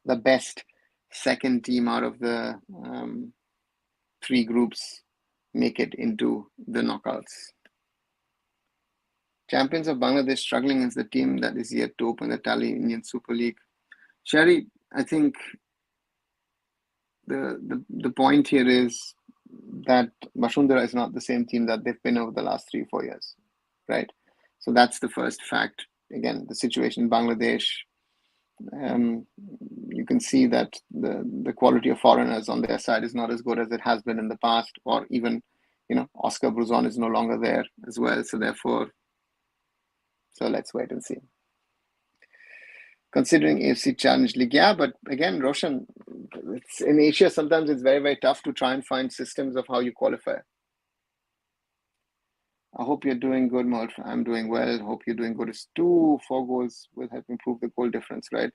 best second team out of the 3 groups make it into the knockouts. Champions of Bangladesh struggling is the team that is yet to open the tally Indian Super League. Sherry, I think the point here is that Bashundhara is not the same team that they've been over the last 3-4 years, right? So that's the first fact. Again, the situation in Bangladesh, you can see that the quality of foreigners on their side is not as good as it has been in the past, or even, Oscar Bruzon is no longer there as well. So therefore, let's wait and see. Considering AFC Challenge League, yeah, but again, Roshan, it's in Asia, sometimes it's very, very tough to try and find systems of how you qualify. I hope you're doing good, Malf. I'm doing well. Hope you're doing good. It's 4 goals will help improve the goal difference, right?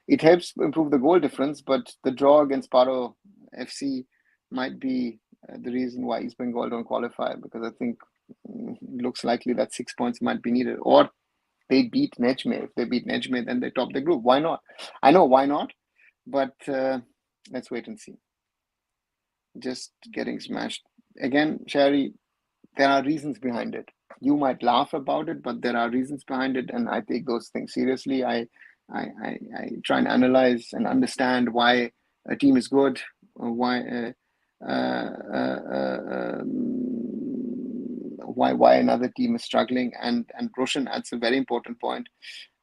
It helps improve the goal difference, but the draw against Paro FC might be the reason why East Bengal don't qualify, because I think it looks likely that 6 points might be needed, or they beat Nejme. If they beat Nejme, then they top the group. Why not? I know why not, but let's wait and see. Just getting smashed again, Sherry. There are reasons behind it. You might laugh about it, but there are reasons behind it, and I take those things seriously. I try and analyze and understand why a team is good, or why another team is struggling. And Roshan adds a very important point.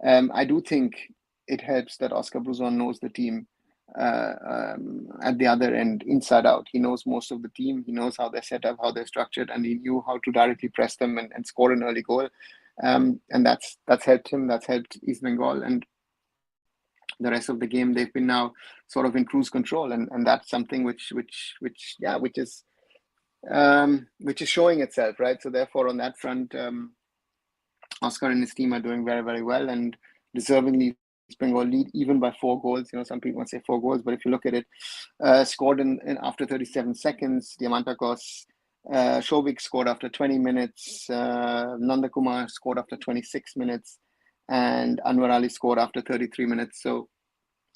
I do think it helps that Oscar Bruzon knows the team at the other end, inside out. He knows most of the team. He knows how they're set up, how they're structured, and he knew how to directly press them and score an early goal. And that's helped him. That's helped East Bengal, and the rest of the game they've been now sort of in cruise control, and that's something which is showing itself, right? So therefore, on that front, Oscar and his team are doing very, very well, and deservingly East Bengal lead even by 4 goals. Some people say 4 goals, but if you look at it, scored in after 37 seconds. Diamantakos, Shovik scored after 20 minutes. Nandakumar scored after 26 minutes, and Anwar Ali scored after 33 minutes. So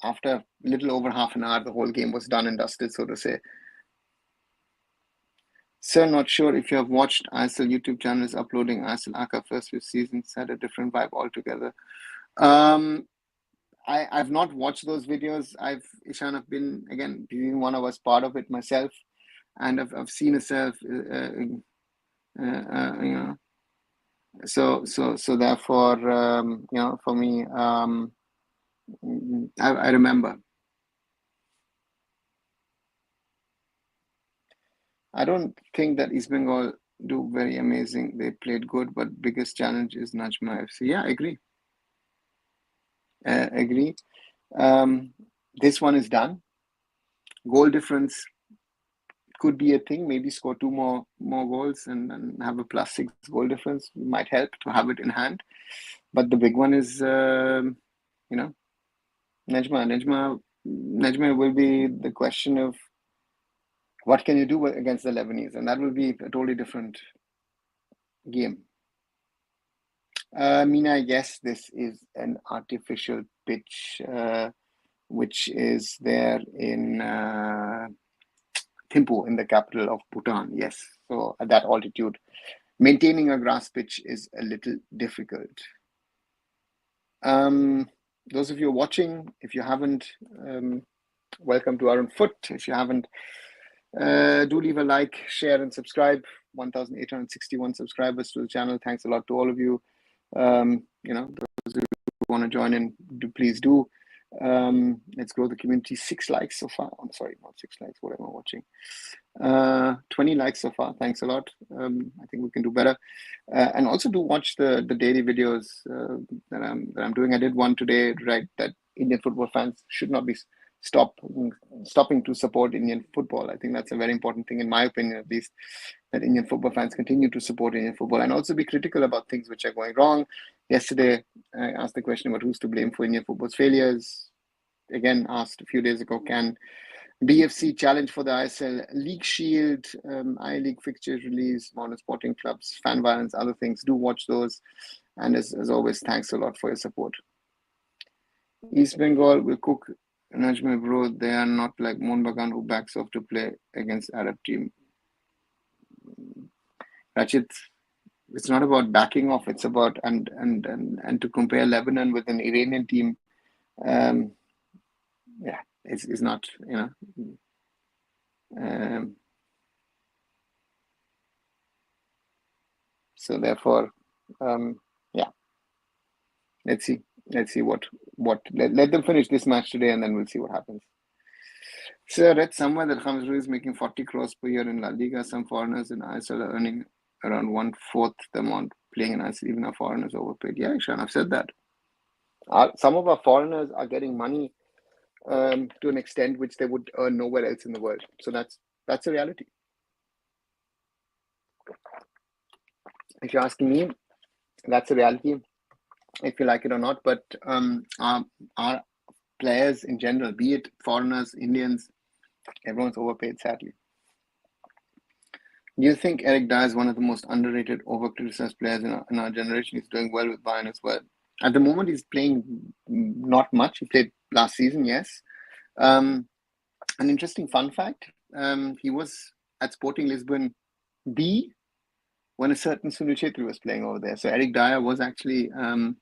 after a little over half an hour, the whole game was done and dusted, so to say. Sir, not sure if you have watched ISL YouTube channel is uploading ISL Aka first few seasons, had a different vibe altogether. I've not watched those videos. Ishan, I've been, again, being one of us, part of it myself, and I've seen myself, so therefore, for me, I remember. I don't think that East Bengal do very amazing. They played good, but biggest challenge is Najma FC. Yeah, I agree. Agree. This one is done. Goal difference could be a thing. Maybe score 2 more goals and have a +6 goal difference might help to have it in hand. But the big one is, Nejma. Nejma will be the question of what can you do against the Lebanese, and that will be a totally different game. Mina, yes, this is an artificial pitch, which is there in Thimphu, in the capital of Bhutan. Yes, so at that altitude, maintaining a grass pitch is a little difficult. Those of you watching, if you haven't, welcome to Arunfoot. If you haven't, do leave a like, share, and subscribe. 1,861 subscribers to the channel. Thanks a lot to all of you. Those who want to join in, please do. Let's grow the community. 6 likes so far. I'm sorry, not 6 likes. What am I watching? 20 likes so far. Thanks a lot. I think we can do better. And also do watch the daily videos that I'm doing. I did one today, right? That Indian football fans should not be stopping to support Indian football. I think that's a very important thing, in my opinion, at least, that Indian football fans continue to support Indian football and also be critical about things which are going wrong. Yesterday, I asked the question about who's to blame for Indian football's failures. Again, asked a few days ago, can BFC challenge for the ISL League Shield, I-League fixtures release, modern sporting clubs, fan violence, other things. Do watch those. And as always, thanks a lot for your support. East Bengal will cook Najma, bro. They are not like Mohun who backs off to play against Arab team. Rachit, it's not about backing off. It's about and to compare Lebanon with an Iranian team. It's not, so therefore, let's see what let them finish this match today, and then we'll see what happens. So I read somewhere that James Ruiz is making 40 crores per year in La Liga. Some foreigners in ISL are earning around 1/4 the amount playing in ISL. Even our foreigners overpaid. Yeah, Ishan, I've said that. Some of our foreigners are getting money to an extent which they would earn nowhere else in the world. So that's a reality. If you're asking me, that's a reality, if you like it or not. But our players in general, be it foreigners, Indians, everyone's overpaid, sadly. Do you think Eric Dyer is one of the most underrated, over-criticized players in our generation? He's doing well with Bayern as well. At the moment, he's playing not much. He played last season, yes. An interesting fun fact, he was at Sporting Lisbon B when a certain Sunil Chhetri was playing over there. So Eric Dyer was actually a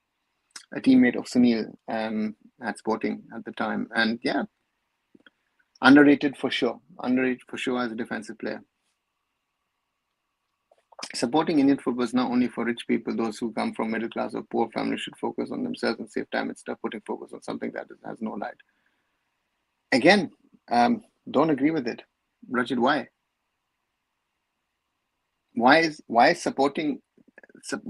teammate of Sunil at Sporting at the time. And yeah, underrated for sure. Underrated for sure as a defensive player. Supporting Indian football is not only for rich people. Those who come from middle class or poor families should focus on themselves and save time instead of putting focus on something that has no light. Again, don't agree with it. Rajit, why? Why is supporting?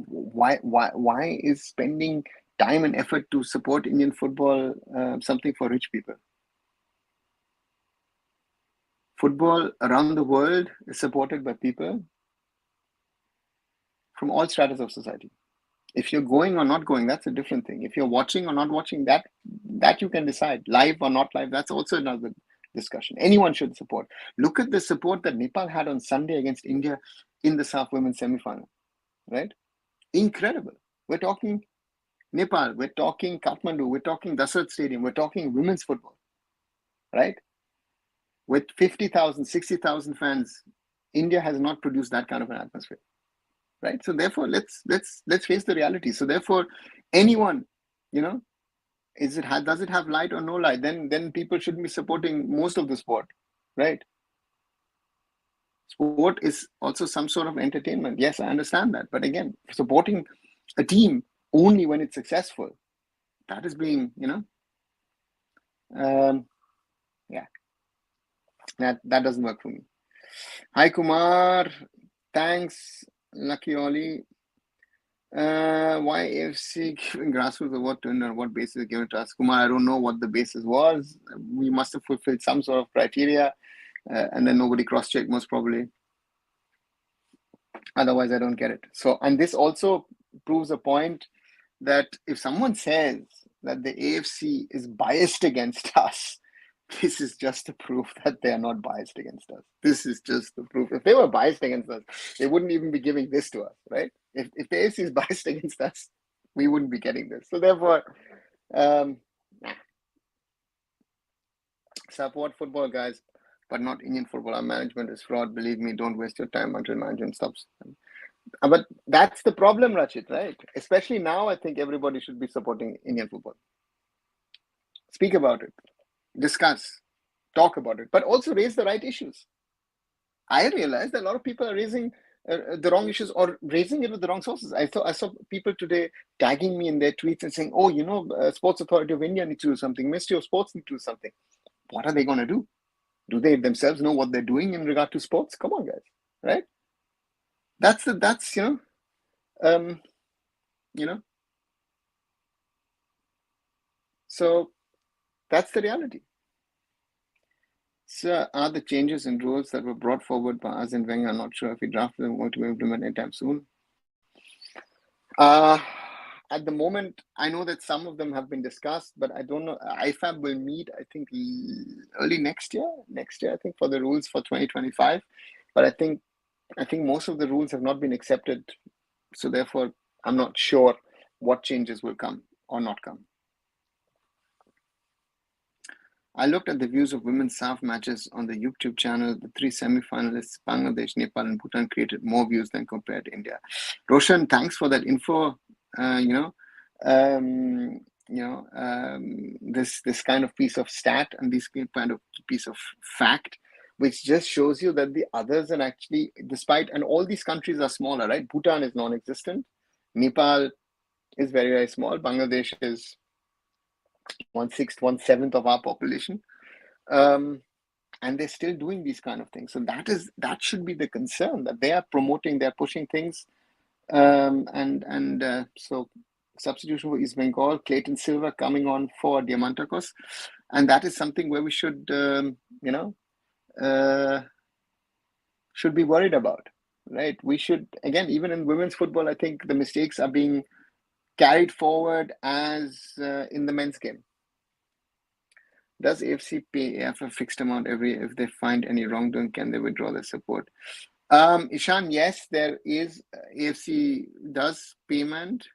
Why is spending time and effort to support Indian football something for rich people? Football around the world is supported by people from all stratas of society. If you're going or not going, that's a different thing. If you're watching or not watching, that you can decide. Live or not live, that's also another discussion. Anyone should support. Look at the support that Nepal had on Sunday against India in the SAF women's semi-final, right? Incredible. We're talking Nepal, we're talking Kathmandu, we're talking Dasrat Stadium, we're talking women's football, right? With 50,000, 60,000 fans, India has not produced that kind of an atmosphere, right? So therefore, let's face the reality. So therefore, anyone, does it have light or no light? Then people shouldn't be supporting most of the sport, right? Sport is also some sort of entertainment. Yes, I understand that. But again, supporting a team only when it's successful, that is being, yeah, that doesn't work for me. Hi, Kumar. Thanks, Lucky Oli. Why AFC giving grassroots award to India? On what basis given to us? Kumar, I don't know what the basis was. We must have fulfilled some sort of criteria, and then nobody cross-checked most probably. Otherwise, I don't get it. So, and this also proves a point that if someone says that the AFC is biased against us, this is just the proof that they are not biased against us. This is just the proof. If they were biased against us, they wouldn't even be giving this to us, right? If the AFC is biased against us, we wouldn't be getting this. So therefore, support football, guys, but not Indian football. Our management is fraud. Believe me, don't waste your time until management stops. But that's the problem, Rachit, right? Especially now, I think everybody should be supporting Indian football. Speak about it, discuss, talk about it, but also raise the right issues. I realize that a lot of people are raising the wrong issues or raising it with the wrong sources. I saw people today tagging me in their tweets and saying, "Oh, Sports Authority of India needs to do something. Ministry of Sports needs to do something." What are they going to do? Do they themselves know what they're doing in regard to sports? Come on, guys, right? So that's the reality. So are the changes in rules that were brought forward by Arsene Wenger, I'm not sure if he drafted them, going to be implemented anytime soon? At the moment, I know that some of them have been discussed, but I don't know. IFAB will meet, I think, early next year, I think, for the rules for 2025. But I think most of the rules have not been accepted. So therefore, I'm not sure what changes will come or not come. I looked at the views of women's SAF matches on the YouTube channel. The 3 semi-finalists, Bangladesh, Nepal, and Bhutan, created more views than compared to India. Roshan, thanks for that info. This kind of piece of stat and this kind of piece of fact, which just shows you that the others are actually, despite, and all these countries are smaller, right? Bhutan is non-existent. Nepal is very, very small. Bangladesh is 1/6, 1/7 of our population. And they're still doing these kind of things. So that should be the concern, that they are promoting, they're pushing things. So substitution for East Bengal, Clayton Silva coming on for Diamantakos. And that is something where we should, should be worried about, right? We should, again, even in women's football, I think the mistakes are being carried forward as in the men's game. Does AFC pay AF a fixed amount every year? If they find any wrongdoing, can they withdraw their support? Ishan, yes, there is AFC does payment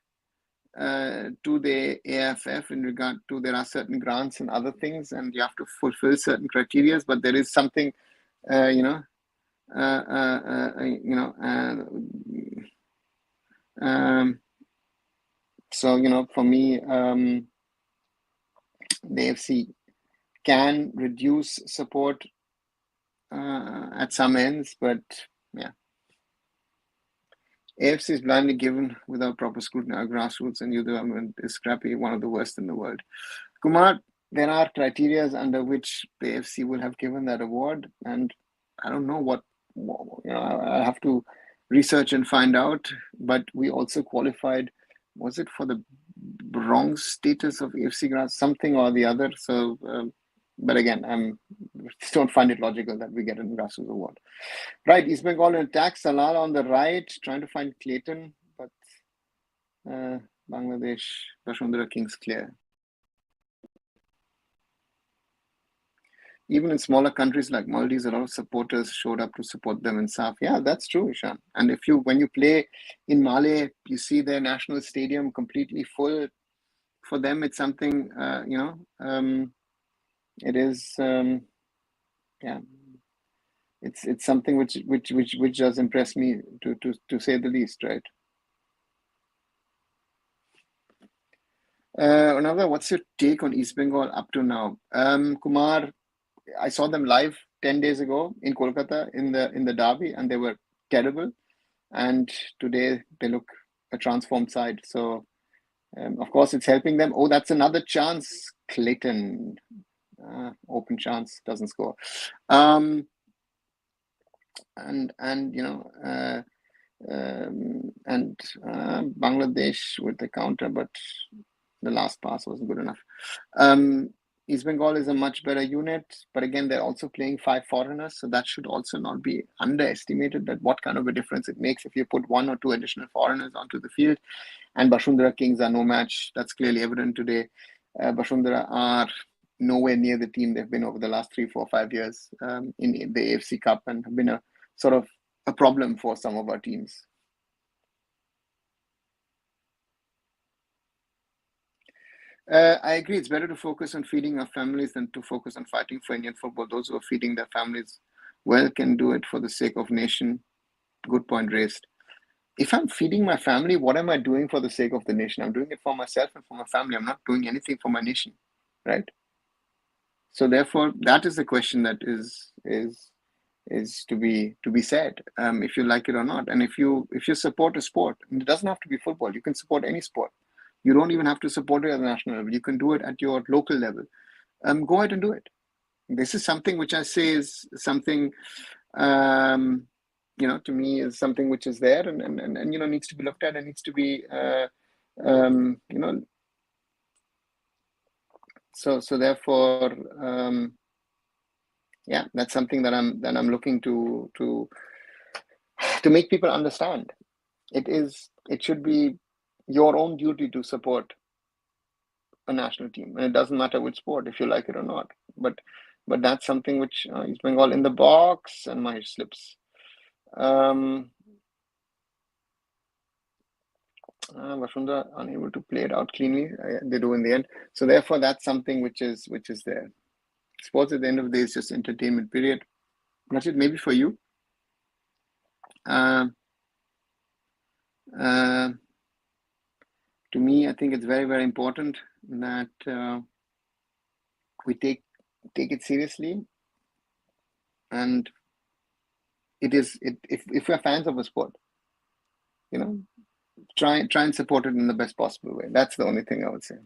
to the AFF in regard to there are certain grants and other things, and you have to fulfill certain criteria. But there is something, you know, you know, so you know, for me, the AFC can reduce support at some ends, but yeah. AFC is blindly given without proper scrutiny. Our grassroots and youth development is scrappy, one of the worst in the world. Kumar, there are criteria under which the AFC will have given that award, and I don't know what, you know, I have to research and find out. But we also qualified, was it for the bronze status of AFC grass, something or the other? So, but again, I just don't find it logical that we get a grassroots award. Right, East Bengal in attack, Salal on the right, trying to find Clayton, but Bangladesh, Bashundhara Kings clear. Even in smaller countries like Maldives, a lot of supporters showed up to support them in SAF. Yeah, that's true, Ishan. And if you, when you play in Male, you see their national stadium completely full. For them, it's something, you know, it is, yeah, it's something which does impress me to say the least, right? Another, what's your take on East Bengal up to now? Kumar, I saw them live 10 days ago in Kolkata in the derby, and they were terrible. And today they look a transformed side. So of course it's helping them. Oh, that's another chance. Clayton, open chance, doesn't score. And you know, and Bangladesh with the counter, but the last pass wasn't good enough. East Bengal is a much better unit, but again, they're also playing 5 foreigners, so that should also not be underestimated, that what kind of a difference it makes if you put 1 or 2 additional foreigners onto the field. And Bashundhara Kings are no match. That's clearly evident today. Bashundhara are nowhere near the team they've been over the last 3, 4, 5 years in the AFC Cup, and have been a sort of a problem for some of our teams. I agree. It's better to focus on feeding our families than to focus on fighting for Indian football. Those who are feeding their families well can do it for the sake of nation. Good point raised. If I'm feeding my family, what am I doing for the sake of the nation? I'm doing it for myself and for my family. I'm not doing anything for my nation, right? So therefore, that is the question that is to be said, if you like it or not. And if you support a sport, and it doesn't have to be football, you can support any sport. You don't even have to support it at the national level. You can do it at your local level. Go ahead and do it. This is something which I say is something, you know, to me is something which is there and you know, needs to be looked at and needs to be, you know, so therefore, yeah, that's something that I'm looking to make people understand. It should be your own duty to support a national team, and it doesn't matter which sport, if you like it or not. But that's something which East Bengal in the box, and Mahesh slips. Bashundhara unable to play it out cleanly. They do in the end. So therefore, that's something which is there. Sports at the end of the day is just entertainment. Period. Rashid, maybe for you. To me, I think it's very, very important that we take it seriously, and if we're fans of a sport, you know, try and support it in the best possible way. That's the only thing I would say.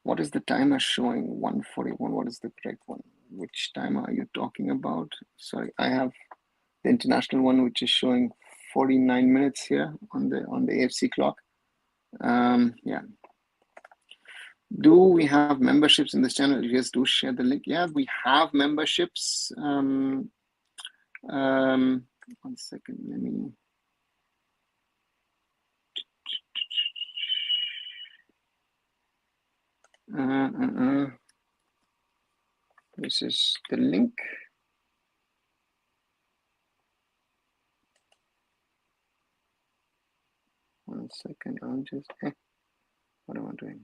What is the timer showing? 1:41. What is the correct one? Which timer are you talking about? Sorry, I have the international one, which is showing 49 minutes here on the AFC clock. Yeah. Do we have memberships in this channel? Yes, do share the link. Yeah, we have memberships. 1 second, let me. This is the link. 1 second. I'll just. What am I doing?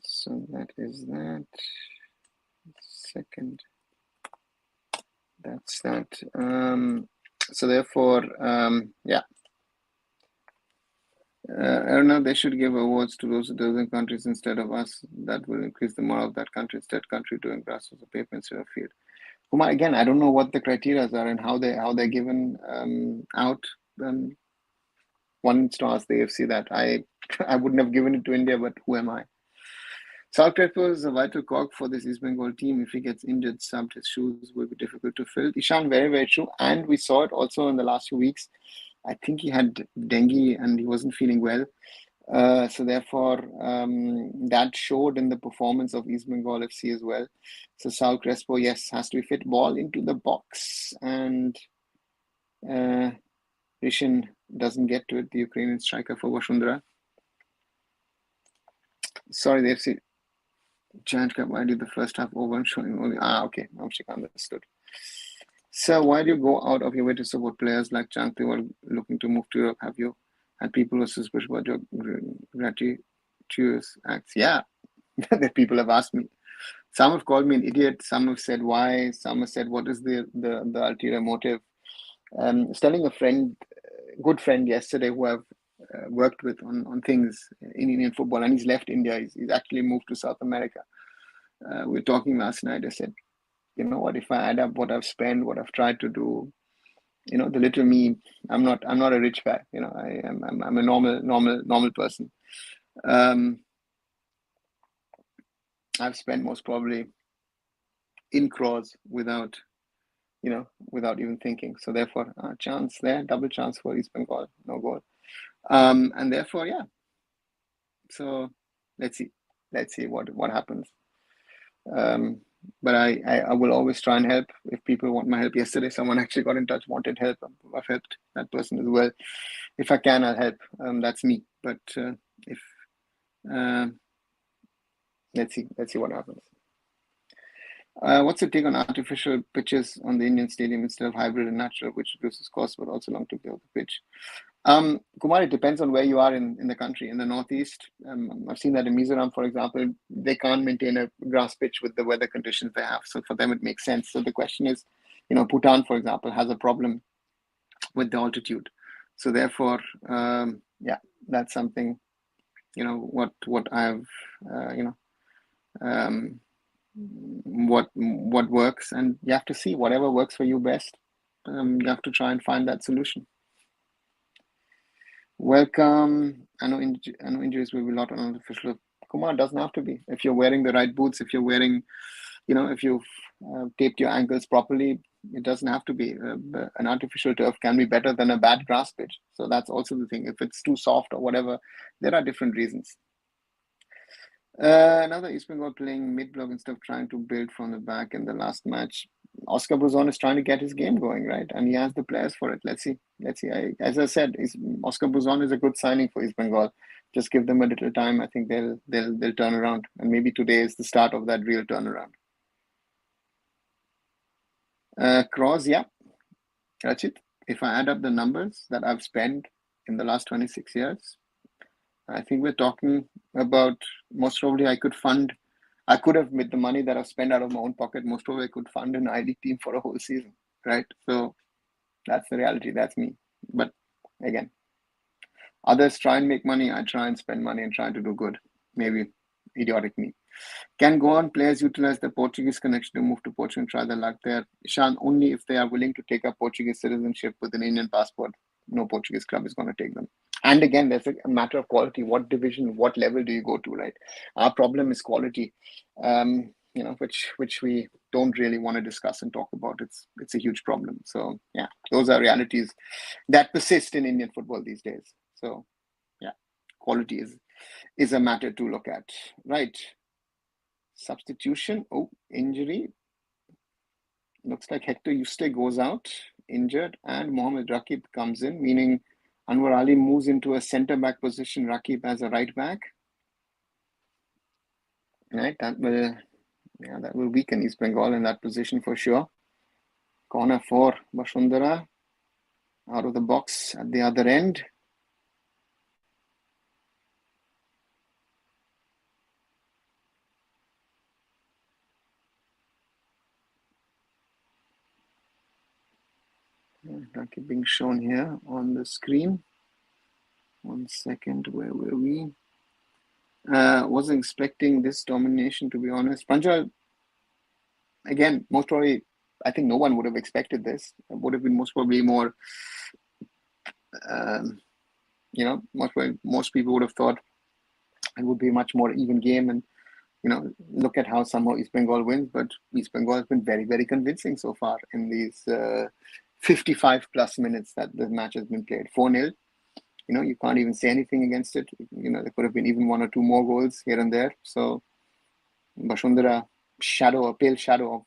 So that is that. Second. That's that. So therefore, yeah. I don't know. They should give awards to those countries instead of us. That will increase the morale of that country. Instead, country doing grass as a paper instead of field. Kumar, again, I don't know what the criteria are and how they're given out. One needs to ask the AFC that. I wouldn't have given it to India, but who am I? South Crepo is a vital cog for this East Bengal team. If he gets injured, subbed, his shoes will be difficult to fill. Ishan, very, very true. And we saw it also in the last few weeks. I think he had dengue and he wasn't feeling well. So therefore, that showed in the performance of East Bengal FC as well. So Sal Crespo, yes, has to be fit. Ball into the box. And Rishin doesn't get to it, the Ukrainian striker for Bashundhara. Sorry, the FC Challenge Cup, why did the first half over and showing only... okay, Amshik understood. So why do you go out of your way to support players like Chang? They were looking to move to Europe. Have you had people who are suspicious about your gratuitous acts? Yeah, that people have asked me. Some have called me an idiot. Some have said why. Some have said what is the ulterior motive. I was telling a friend, good friend yesterday who I've worked with on things in Indian football, and he's left India. He's actually moved to South America. We were talking last night. I said, you know what, if I add up what I've spent, what I've tried to do, you know, the little me, I'm not a rich guy, you know, I'm a normal person. I've spent most probably in crores without even thinking. So therefore, chance there, double chance for East Bengal, no goal. And therefore, yeah. So let's see what happens. But I will always try and help if people want my help. Yesterday, someone actually got in touch, wanted help. I've helped that person as well. If I can, I'll help. That's me. But if let's see what happens. What's your take on artificial pitches on the Indian stadium instead of hybrid and natural, which reduces cost but also long to build the pitch? Kumar, it depends on where you are in the country. In the Northeast, I've seen that in Mizoram, for example, they can't maintain a grass pitch with the weather conditions they have. So for them, it makes sense. So the question is, Bhutan, for example, has a problem with the altitude. So therefore, yeah, that's something, what I've, what works, and you have to see whatever works for you best. You have to try and find that solution. Welcome. I know injuries will be a lot on artificial. Kumar, doesn't have to be. If you're wearing the right boots, if you're wearing, if you've taped your ankles properly, it doesn't have to be. An artificial turf can be better than a bad grass pitch. So that's also the thing. If it's too soft or whatever, there are different reasons. Another East Bengal playing mid-block instead of trying to build from the back in the last match. Oscar Buzon is trying to get his game going, right? And he has the players for it. Let's see. As I said, Oscar Buzon is a good signing for East Bengal. Just give them a little time. I think they'll turn around. And maybe today is the start of that real turnaround. Cross, yeah. Rachit, if I add up the numbers that I've spent in the last 26 years, I think we're talking about most probably I could have, with the money that I've spent out of my own pocket, most probably I could fund an I-League team for a whole season, right? So that's the reality. That's me. But again, others try and make money. I try and spend money and try to do good. Maybe idiotic me. Can go on players utilize the Portuguese connection to move to Portugal and try their luck there? Ishan, only if they are willing to take up Portuguese citizenship with an Indian passport. No Portuguese club is going to take them. And again, there's a matter of quality. What division, what level do you go to, right? Our problem is quality, which we don't really want to discuss and talk about. It's a huge problem. So yeah, those are realities that persist in Indian football these days. So yeah, quality is a matter to look at, right? Substitution. Oh, injury. Looks like Hector Yuste goes out injured and Mohamed Rakib comes in, meaning Anwar Ali moves into a centre-back position, Rakib as a right-back. Right, that will weaken East Bengal in that position for sure. Corner for Bashundhara. Out of the box at the other end. Not being shown here on the screen. 1 second, where were we? Wasn't expecting this domination, to be honest. Panchal, again, most probably, I think no one would have expected this. It would have been most probably more, most people would have thought it would be a much more even game, and look at how somehow East Bengal wins. But East Bengal has been very, very convincing so far in these 55 plus minutes that the match has been played. 4-0. You can't even say anything against it. There could have been even 1 or 2 more goals here and there. So Bashundhara, a pale shadow of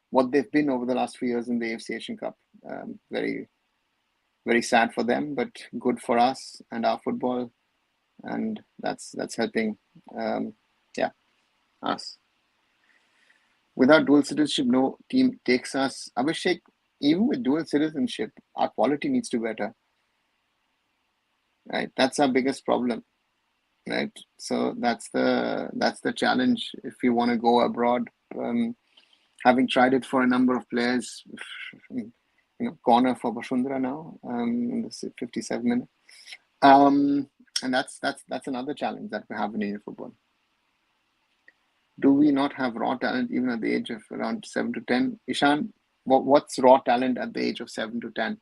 what they've been over the last few years in the AFC Asian Cup. Very, very sad for them, but good for us and our football, and that's helping. Us. Without dual citizenship, no team takes us. Abhishek, even with dual citizenship, our quality needs to be better. Right, that's our biggest problem. Right, so that's the challenge if you want to go abroad. Having tried it for a number of players, corner for Bashundhara now in the 57 minute, and that's another challenge that we have in Indian football. Do we not have raw talent even at the age of around 7 to 10? Ishan, what's raw talent at the age of 7 to 10?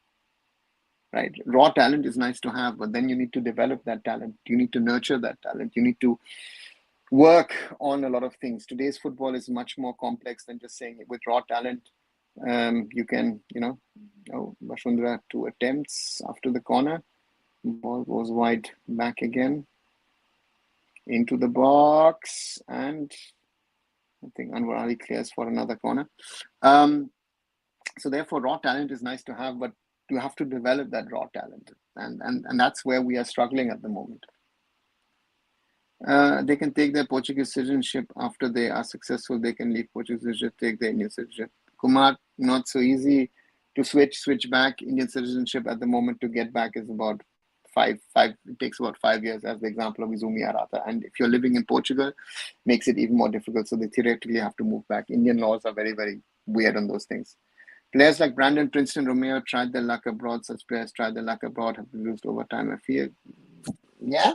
Right, raw talent is nice to have, but then you need to develop that talent. You need to nurture that talent. You need to work on a lot of things. Today's football is much more complex than just saying with raw talent. You can, Bashundhara 2 attempts after the corner. Ball goes wide back again into the box, and I think Anwar Ali clears for another corner. So therefore, raw talent is nice to have, but you have to develop that raw talent, and that's where we are struggling at the moment. They can take their Portuguese citizenship after they are successful. They can leave Portuguese citizenship, take their Indian citizenship. Kumar, not so easy to switch back. Indian citizenship at the moment to get back is about five. It takes about 5 years, as the example of Izumi Arata. And if you're living in Portugal, makes it even more difficult. So they theoretically have to move back. Indian laws are very, very weird on those things. Players like Brandon, Princeton, Romeo tried their luck abroad. Such players tried their luck abroad, have been used over time. I feel, yeah,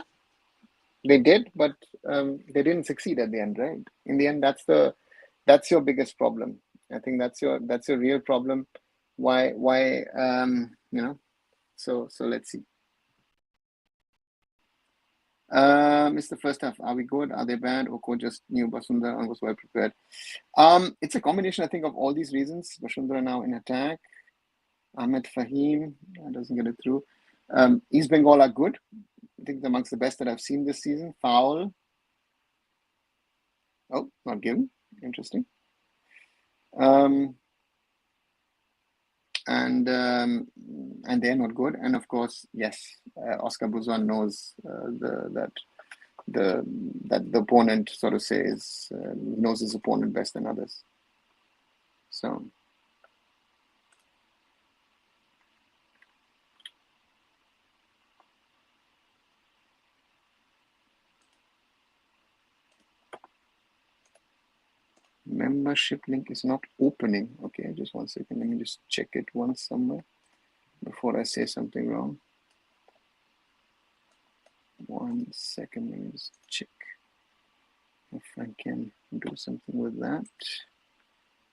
they did, but they didn't succeed at the end, right? In the end, that's your biggest problem. I think that's your real problem. Why So let's see. It's the first half. Are we good? Are they bad? Or coach just knew Bashundhara and was well prepared? It's a combination, I think, of all these reasons. Bashundhara now in attack. Ahmed Fahim doesn't get it through. East Bengal are good. I think they're amongst the best that I've seen this season. Foul. Oh, not given. Interesting. And they're not good. And of course, yes, Oscar Buzan knows that the opponent sort of says knows his opponent best than others. So. Membership link is not opening. Okay, just 1 second. Let me just check it once somewhere before I say something wrong. 1 second. Let me just check if I can do something with that.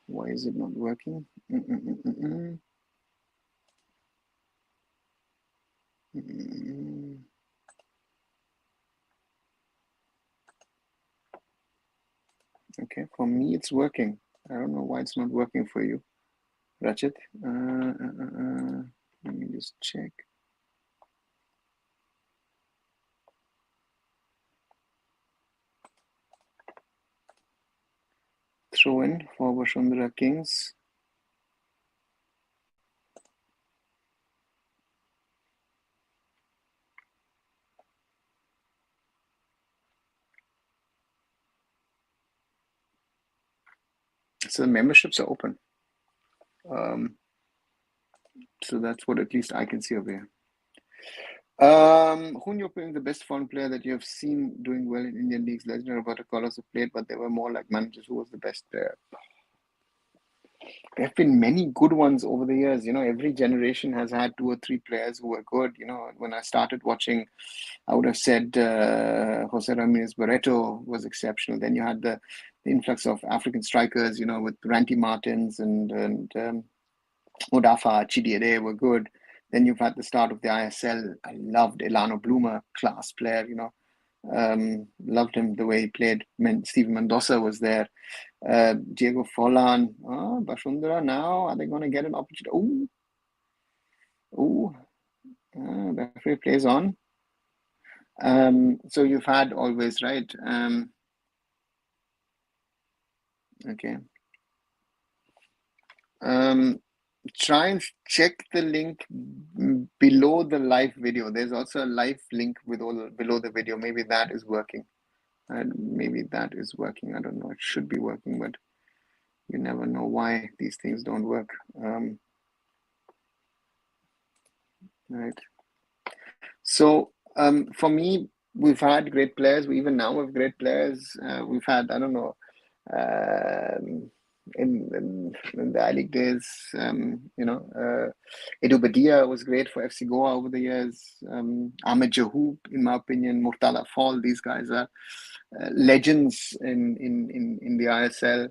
Why is it not working? Okay, for me it's working. I don't know why it's not working for you, Rachit. Let me just check. Throw in for Bashundhara Kings. So the memberships are open. So that's what at least I can see over here. Who in your opinion the best foreign player that you have seen doing well in Indian leagues? Legend Roberto Carlos have played, but they were more like managers. Who was the best player? There have been many good ones over the years. Every generation has had 2 or 3 players who were good. When I started watching, I would have said Jose Ramirez Barreto was exceptional. Then you had the influx of African strikers, with Randy Martins and Mudafa, Chidiere were good. Then you've had the start of the ISL. I loved Elano Bloomer, class player, loved him the way he played. Steven Mendoza was there. Diego Forlan, Bashundhara now. Are they going to get an opportunity? The referee plays on. So you've had always, right? Okay. Try and check the link below the live video. There's also a live link below the video. Maybe that is working. I don't know. It should be working, but you never know why these things don't work. Right. So for me, we've had great players. We even now have great players. We've had, I don't know, in the I-League days, Edu Badia was great for FC Goa over the years. Ahmed Jahoub, in my opinion, Murtala Fall, these guys are legends in the ISL,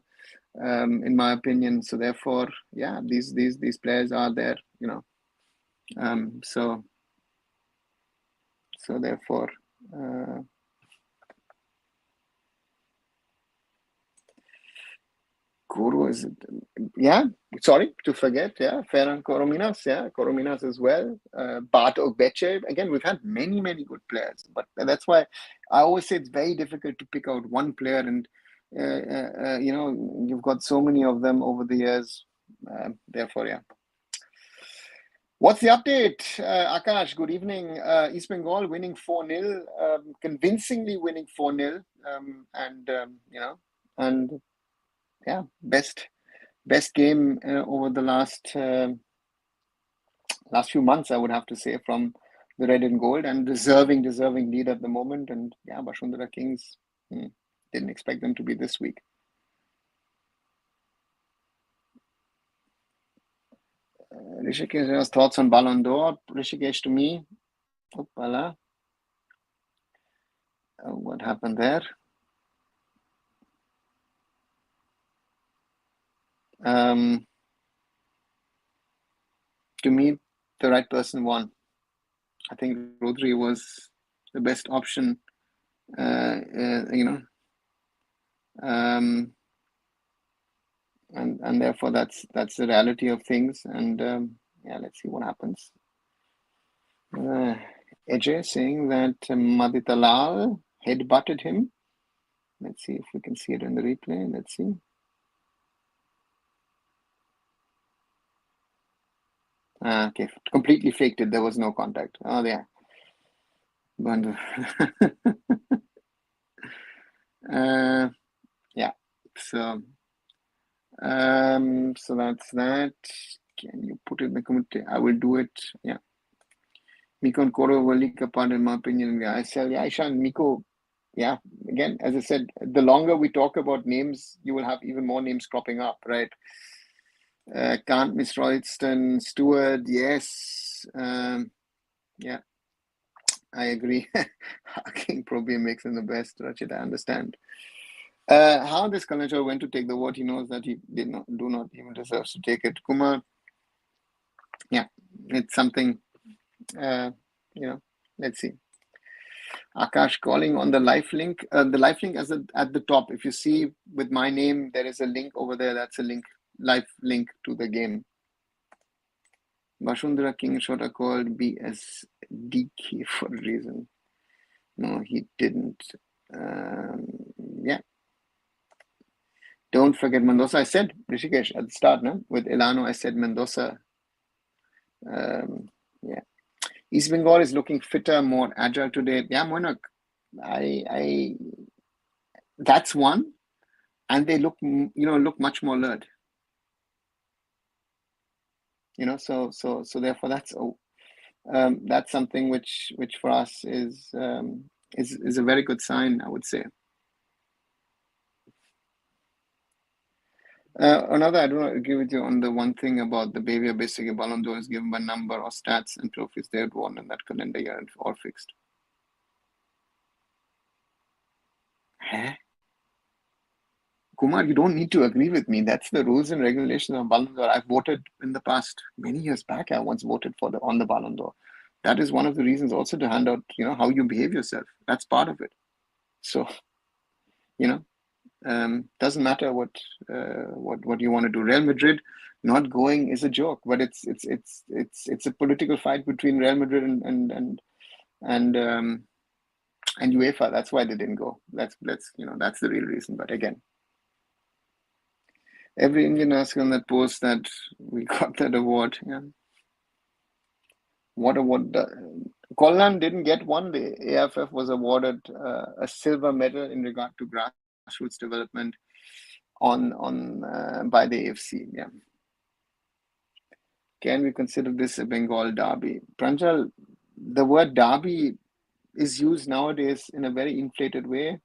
in my opinion. So therefore, yeah, these players are there, so therefore, Guru is, sorry to forget, Ferran Corominas as well, Bart Ogbeche. Again, we've had many good players, but that's why I always say it's very difficult to pick out one player, and you've got so many of them over the years. Therefore, yeah. What's the update, Akash? Good evening. East Bengal winning 4-0, convincingly winning 4-0, and yeah, best game over the last few months, I would have to say, from the red and gold, and deserving lead at the moment. And yeah, Bashundhara Kings, didn't expect them to be this weak. Rishikesh's thoughts on Ballon d'Or. Rishikesh, to me, what happened there? To me, the right person won. I think Rodri was the best option, and therefore that's the reality of things. And let's see what happens. Ajay saying that Maditalal head-butted him. Let's see if we can see it in the replay. Let's see. Okay, completely faked it. There was no contact. Oh, yeah. Yeah. So that's that. Can you put it in the commentary? I will do it. Yeah. Miko and Koro will leak apart, in my opinion. I said, yeah, Ishan, Miko. Yeah. Again, as I said, the longer we talk about names, you will have even more names cropping up, right? Can't miss Royston, Stewart, yes. Yeah, I agree. King probably makes him the best, Rachid, I understand. How this Kalachar went to take the vote, he knows that he do not even deserves to take it. Kumar, yeah, it's something, let's see. Akash calling on the live link. The live link is at the top. If you see with my name, there is a link over there. That's a live link to the game. Bashundhara Kings shot a called BSDK for a reason. No, he didn't. Yeah. Don't forget Mendoza. I said Rishikesh at the start, no? With Elano, I said Mendoza. Yeah. East Bengal is looking fitter, more agile today. Yeah, Moinak, I that's one. And they look much more alert. So therefore that's something which for us is a very good sign, I would say. Another, I don't agree with you on the one thing about the behavior. Basically, Ballon d'Or is given by number or stats and trophies they had won in that calendar year and all fixed. Huh? Kumar, you don't need to agree with me. That's the rules and regulations of Ballon d'Or. I've voted in the past, many years back. I once voted on the Ballon d'Or. That is one of the reasons also to hand out, how you behave yourself. That's part of it. So, doesn't matter what you want to do. Real Madrid not going is a joke, but it's a political fight between Real Madrid and UEFA. That's why they didn't go. That's the real reason. But again, every Indian asked on that post that we got that award. Yeah. What award? Kollam didn't get one. The AFF was awarded a silver medal in regard to grassroots development by the AFC. Yeah. Can we consider this a Bengal derby? Pranjal, the word derby is used nowadays in a very inflated way,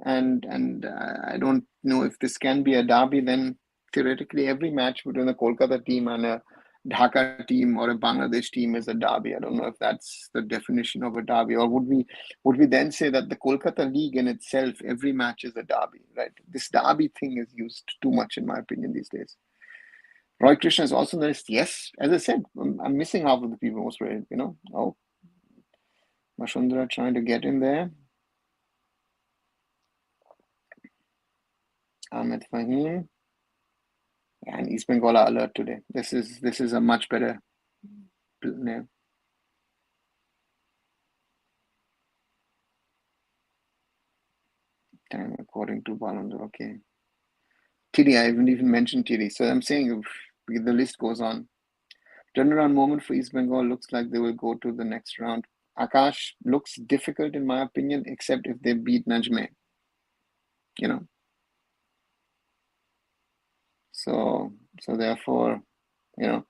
and I don't know if this can be a derby. Then theoretically, every match between a Kolkata team and a Dhaka team or a Bangladesh team is a derby. I don't know if that's the definition of a derby, or would we then say that the Kolkata League in itself, every match is a derby, right? This derby thing is used too much, in my opinion, these days. Roy Krishna is also noticed. Yes, as I said, I'm missing half of the people most rated, Oh, Bashundhara trying to get in there. Ahmed Fahim. And East Bengal are alert today. This is a much better name. Time according to Ballon d'Or. Okay. Tiri, I haven't even mentioned Tiri. So I'm saying the list goes on. Turnaround moment for East Bengal. Looks like they will go to the next round. Akash looks difficult in my opinion, except if they beat Najme. So therefore, in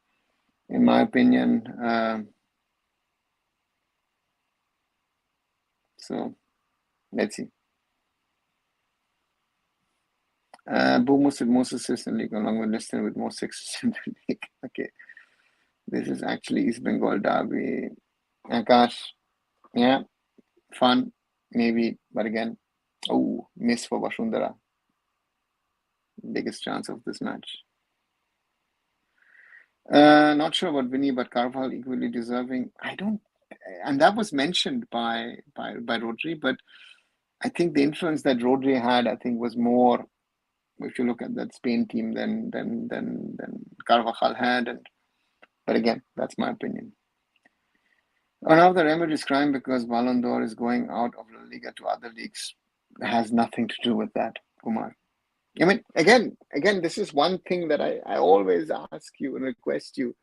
my opinion, so let's see. Bournemouth with most assists in league, along with Leicester with more sixes in the league. Okay, this is actually East Bengal derby. Akash, yeah, fun, maybe, but again, miss for Bashundhara. Biggest chance of this match. Not sure about Vinny, but Carvajal equally deserving. I don't, and that was mentioned by Rodri, but I think the influence that Rodri had, I think, was more, if you look at that Spain team, than Carvajal had. But again, that's my opinion. Now the remedy is crime because Ballon d'Or is going out of La Liga to other leagues. It has nothing to do with that, Kumar. I mean, again, this is one thing that I always ask you and request you.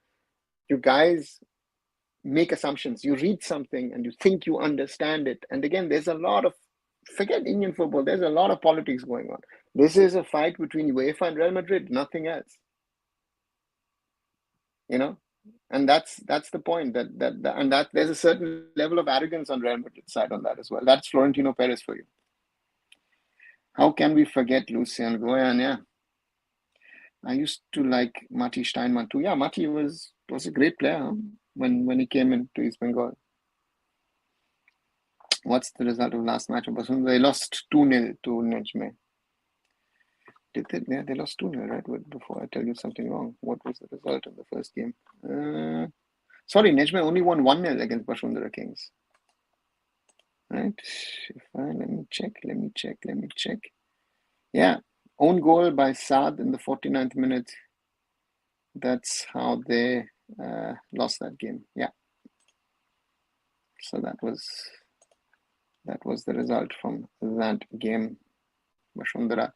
You guys make assumptions. You read something and you think you understand it. And again, there's a lot of, forget Indian football, there's a lot of politics going on. This is a fight between UEFA and Real Madrid, nothing else. And that's the point, that there's a certain level of arrogance on Real Madrid's side on that as well. That's Florentino Perez for you. How can we forget Lucian Goyan? Yeah, I used to like Mati Steinmann too. Yeah, Mati was a great player when he came into East Bengal. What's the result of last match of Bashundhara? They lost 2-0 to Najme. Did they? Yeah, they lost 2-0, right? Before I tell you something wrong, what was the result of the first game? Sorry, Najme only won 1-0 against Bashundhara Kings. Right? Let me check. Yeah, own goal by Saad in the 49th minute. That's how they lost that game. Yeah. So that was the result from that game, Bashundhara.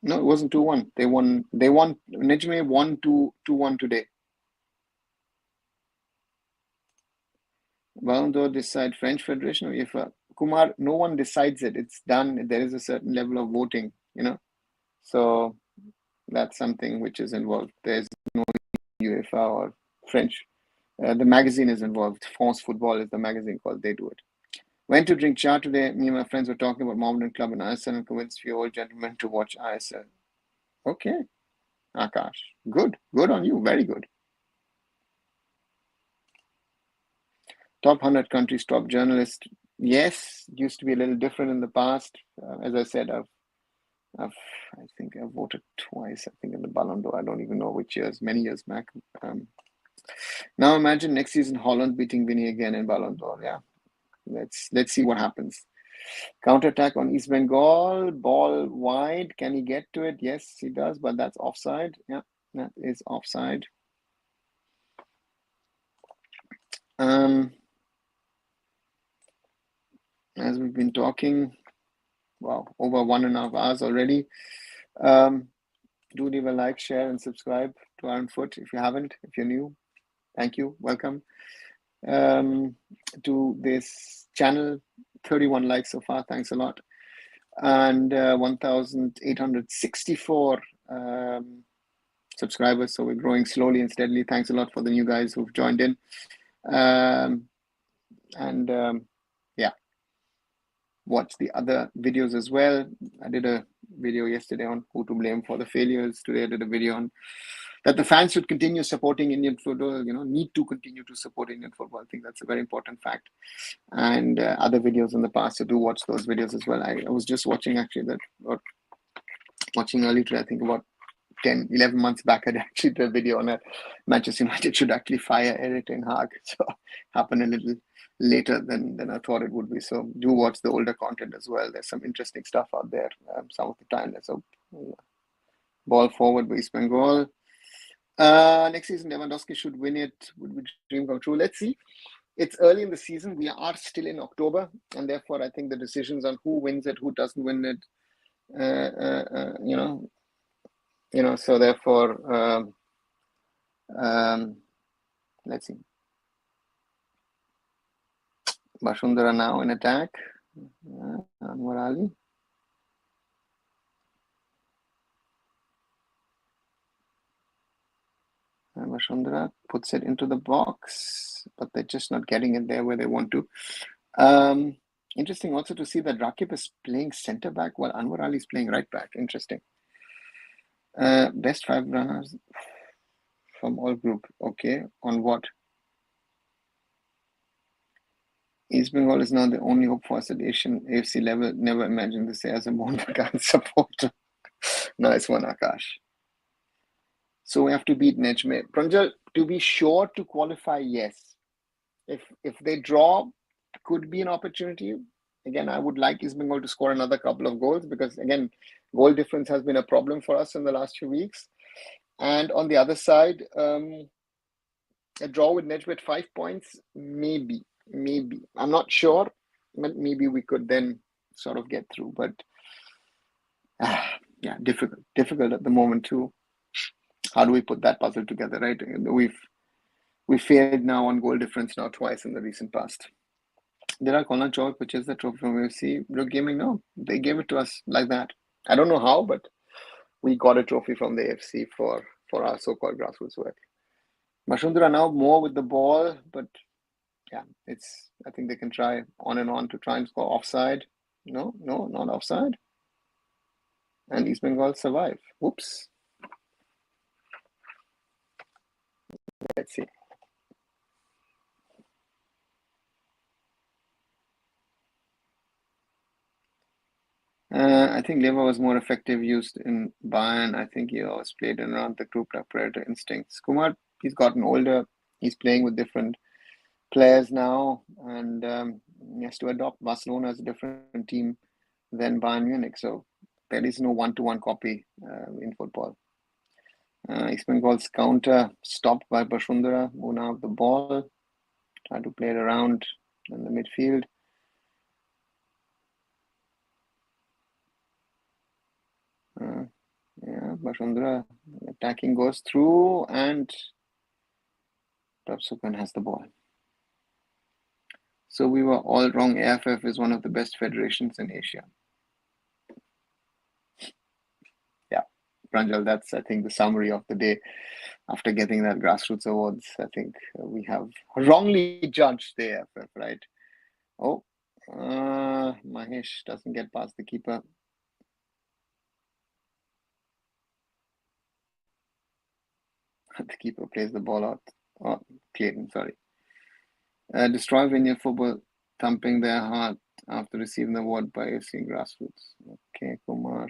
No, it wasn't 2-1. They won. Najme won 2-1 today. Ballon d'Or decide French Federation or UEFA? Kumar, no one decides it. It's done. There is a certain level of voting, So that's something which is involved. There's no UEFA or French. The magazine is involved. France Football is the magazine called. They do it. Went to drink cha today. Me and my friends were talking about Mohammedan Club and ISL and convinced few old gentlemen to watch ISL. Okay. Akash. Good. Good on you. Very good. Top 100 countries, top journalist. Yes, used to be a little different in the past. As I said, I think I've voted twice. I think in the Ballon d'Or. I don't even know which years. Many years back. Now imagine next season Holland beating Vinny again in Ballon d'Or. Yeah, let's see what happens. Counter-attack on East Bengal. Ball wide. Can he get to it? Yes, he does. But that's offside. Yeah, that is offside. As we've been talking, wow, over 1.5 hours already. Do leave a like, share, and subscribe to arunfoot if you haven't. If you're new, thank you. Welcome to this channel. 31 likes so far. Thanks a lot. And 1,864 subscribers. So we're growing slowly and steadily. Thanks a lot for the new guys who've joined in. Yeah, watch the other videos as well. I did a video yesterday on who to blame for the failures. Today I did a video on that the fans should continue supporting Indian football, need to continue to support Indian football. I think that's a very important fact. And other videos in the past, so do watch those videos as well. I was just watching actually watching early today, I think about 10, 11 months back, I actually did a video on that Manchester United should actually fire Erik ten Hag. So happened a little later than I thought it would be. So do watch the older content as well. There's some interesting stuff out there some of the time. There's a ball forward by East Bengal. Next season, Lewandowski should win it. Would dream come true? Let's see. It's early in the season. We are still in October, and therefore I think the decisions on who wins it, who doesn't win it, so therefore, let's see. Bashundhara now in attack. Anwar Ali. And Bashundhara puts it into the box, but they're just not getting it there where they want to. Interesting also to see that Rakib is playing centre back while Anwar Ali is playing right back. Interesting. Best 5 runners from all group. Okay, on what? East Bengal is now the only hope for us at Asian AFC level. Never imagined this as a Mohun Bagan supporter. Nice one, Akash. So we have to beat Nejme. Pranjal, to be sure to qualify, yes. If they draw, could be an opportunity. Again, I would like East Bengal to score another couple of goals because, again, goal difference has been a problem for us in the last few weeks. And on the other side, a draw with Nejme at 5 points, maybe. I'm not sure, but maybe we could then sort of get through. But yeah, difficult at the moment too. How do we put that puzzle together, right? We failed now on goal difference now twice in the recent past. Did I call on Choi purchase the trophy from AFC Gaming? No, they gave it to us like that. I don't know how, but we got a trophy from the AFC for our so-called grassroots work. Bashundhara now more with the ball, but yeah, I think they can try on and on to try and score offside. No, not offside. And East Bengal survive. Whoops. Let's see. I think Lever was more effective used in Bayern. I think he always played around the group like predator instincts. Kumar, he's gotten older. He's playing with different players now, and he has to adopt Barcelona as a different team than Bayern Munich. So there is no one-to-one copy in football. East Bengal's counter stopped by Bashundhara, who now have the ball, try to play it around in the midfield. Yeah, Bashundhara attacking goes through, and Prabsukan has the ball. So we were all wrong. AFF is one of the best federations in Asia. Yeah, Pranjal, that's, I think, the summary of the day. After getting that grassroots awards, I think we have wrongly judged the AFF, right? Oh, Mahesh doesn't get past the keeper. The keeper plays the ball out. Oh, Clayton, sorry. Destroy Vineyard Football, thumping their heart after receiving the award by AFC Grassroots. Okay, Kumar.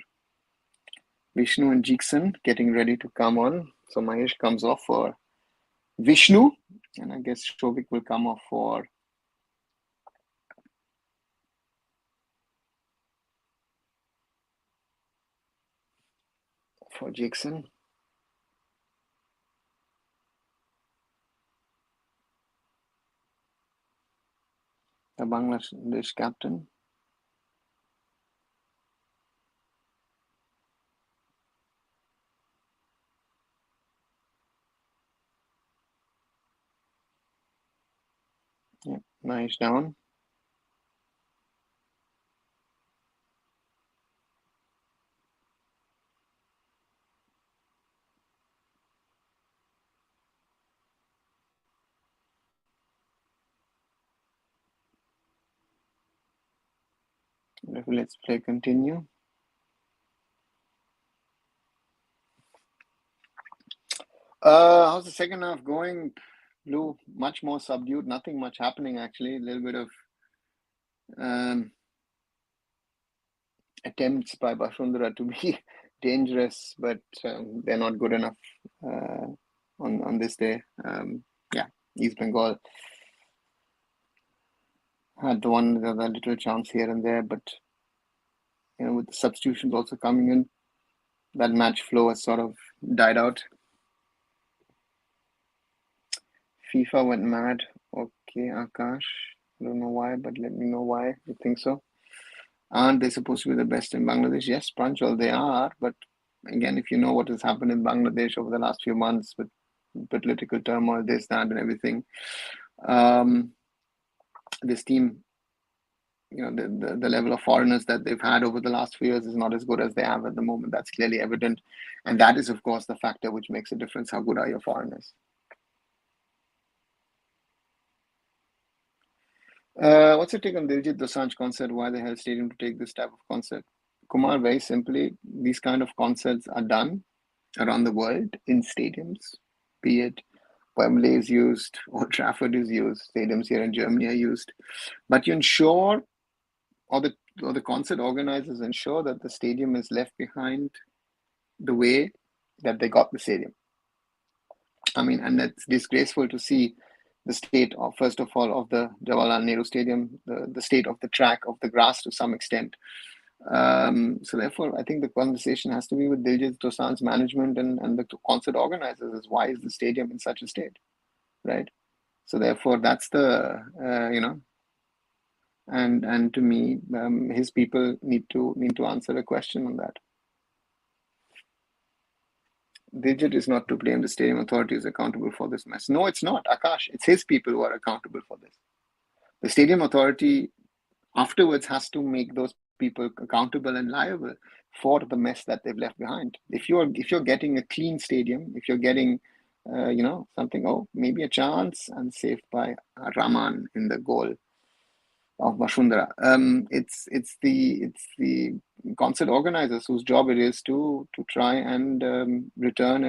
Vishnu and Jikson getting ready to come on. So Mahesh comes off for Vishnu, and I guess Shobik will come off for Jikson. The Bangladesh captain. Yeah, Mahesh down. Let's play continue. How's the second half going? Blue, much more subdued. Nothing much happening actually. A little bit of attempts by Bashundhara to be dangerous, but they're not good enough on this day. Yeah, East Bengal had the little chance here and there, but with the substitutions also coming in, that match flow has sort of died out. FIFA went mad. Okay, Akash. I don't know why, but let me know why you think so. Aren't they supposed to be the best in Bangladesh? Yes, Pranjal, they are. But again, if you know what has happened in Bangladesh over the last few months with political turmoil, this, that, and everything, this team, the level of foreigners that they've had over the last few years is not as good as they have at the moment. That's clearly evident. And that is, of course, the factor which makes a difference. How good are your foreigners? What's your take on Diljit Dosanjh concert? Why the hell stadium to take this type of concert? Kumar, very simply, these kind of concerts are done around the world in stadiums, be it Wembley is used, Old Trafford is used, stadiums here in Germany are used. But you ensure, or the concert organizers ensure that the stadium is left behind the way that they got the stadium. I mean, and it's disgraceful to see the state of, first of all, of the Jawaharlal Nehru Stadium, the state of the track, of the grass to some extent. So therefore, I think the conversation has to be with Diljit Dosanjh's management and the concert organizers is why is the stadium in such a state, right? So therefore, that's the, and to me, his people need to answer a question on that. Diljit is not to blame. The stadium authority is accountable for this mess. No, it's not, Akash. It's his people who are accountable for this. The stadium authority afterwards has to make those people accountable and liable for the mess that they've left behind. If you're getting a clean stadium, if you're getting something, maybe a chance, and saved by Rahman in the goal of Bashundhara. It's the concert organizers whose job it is to try and return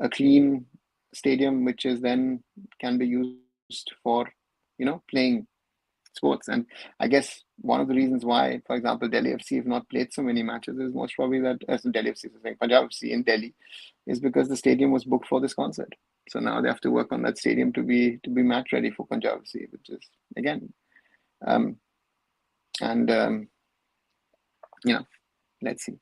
a clean stadium, which is then can be used for playing sports. And I guess one of the reasons why, for example, Delhi FC have not played so many matches is most probably that Delhi FC, Punjab FC in Delhi, is because the stadium was booked for this concert. So now they have to work on that stadium to be match ready for Punjab FC, which is again, let's see.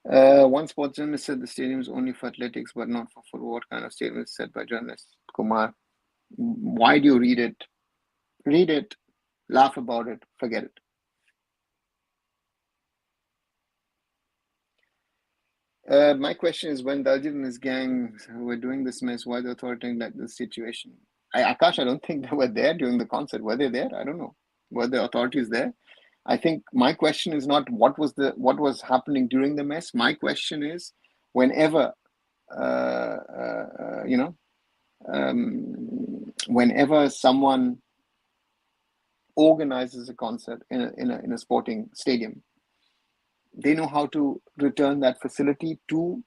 One sports journalist said the stadium is only for athletics, but not for football. What kind of statement is said by journalist Kumar? Why do you read it? Read it, laugh about it, forget it. My question is, when Daljit and his gang were doing this mess, why the authority let the situation? Akash, I don't think they were there during the concert. Were they there? I don't know. Were the authorities there? I think my question is not what was happening during the mess. My question is, whenever you know, whenever someone organizes a concert in a sporting stadium, they know how to return that facility to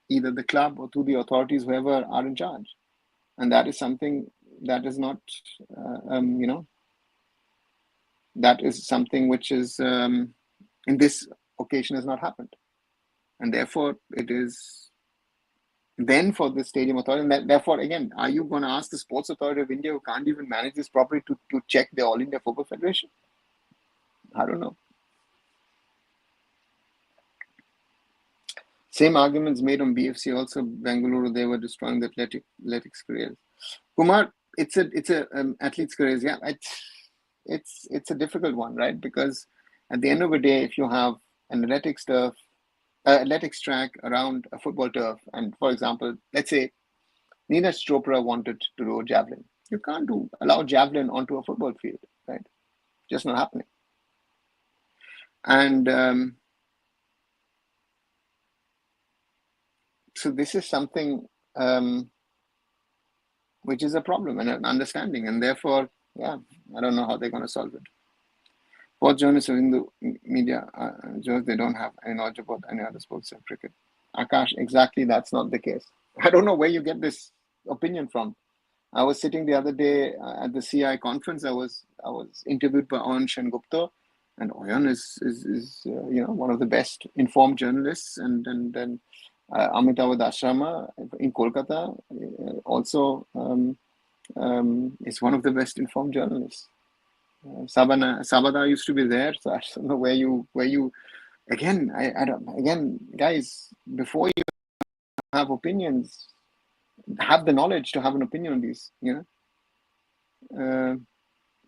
either the club or to the authorities, whoever are in charge. And that is something that is not, that is something which is, in this occasion, has not happened. And therefore, it is then for the stadium authority. And therefore, again, are you going to ask the Sports Authority of India, who can't even manage this properly, to check the All India Football Federation? I don't know. Same arguments made on BFC also. Bengaluru, they were destroying the athletics careers. Kumar, it's a athlete's careers. Yeah, it's a difficult one, right? Because at the end of the day, if you have an athletics track around a football turf, and for example, let's say Neeraj Chopra wanted to row javelin, you can't allow javelin onto a football field, right? Just not happening. And so this is something which is a problem and an understanding, and therefore, yeah, I don't know how they're going to solve it. Both journalists of Hindu media, they don't have any knowledge about any other sports except cricket. Akash, exactly, that's not the case. I don't know where you get this opinion from. I was sitting the other day at the CI conference. I was interviewed by Oyan Sengupta, and Oyan is one of the best informed journalists, and then Amitabh Ashrama in Kolkata also is one of the best informed journalists. Sabada used to be there, so I don't know where you again. I don't, again, guys, before you have opinions, have the knowledge to have an opinion on these,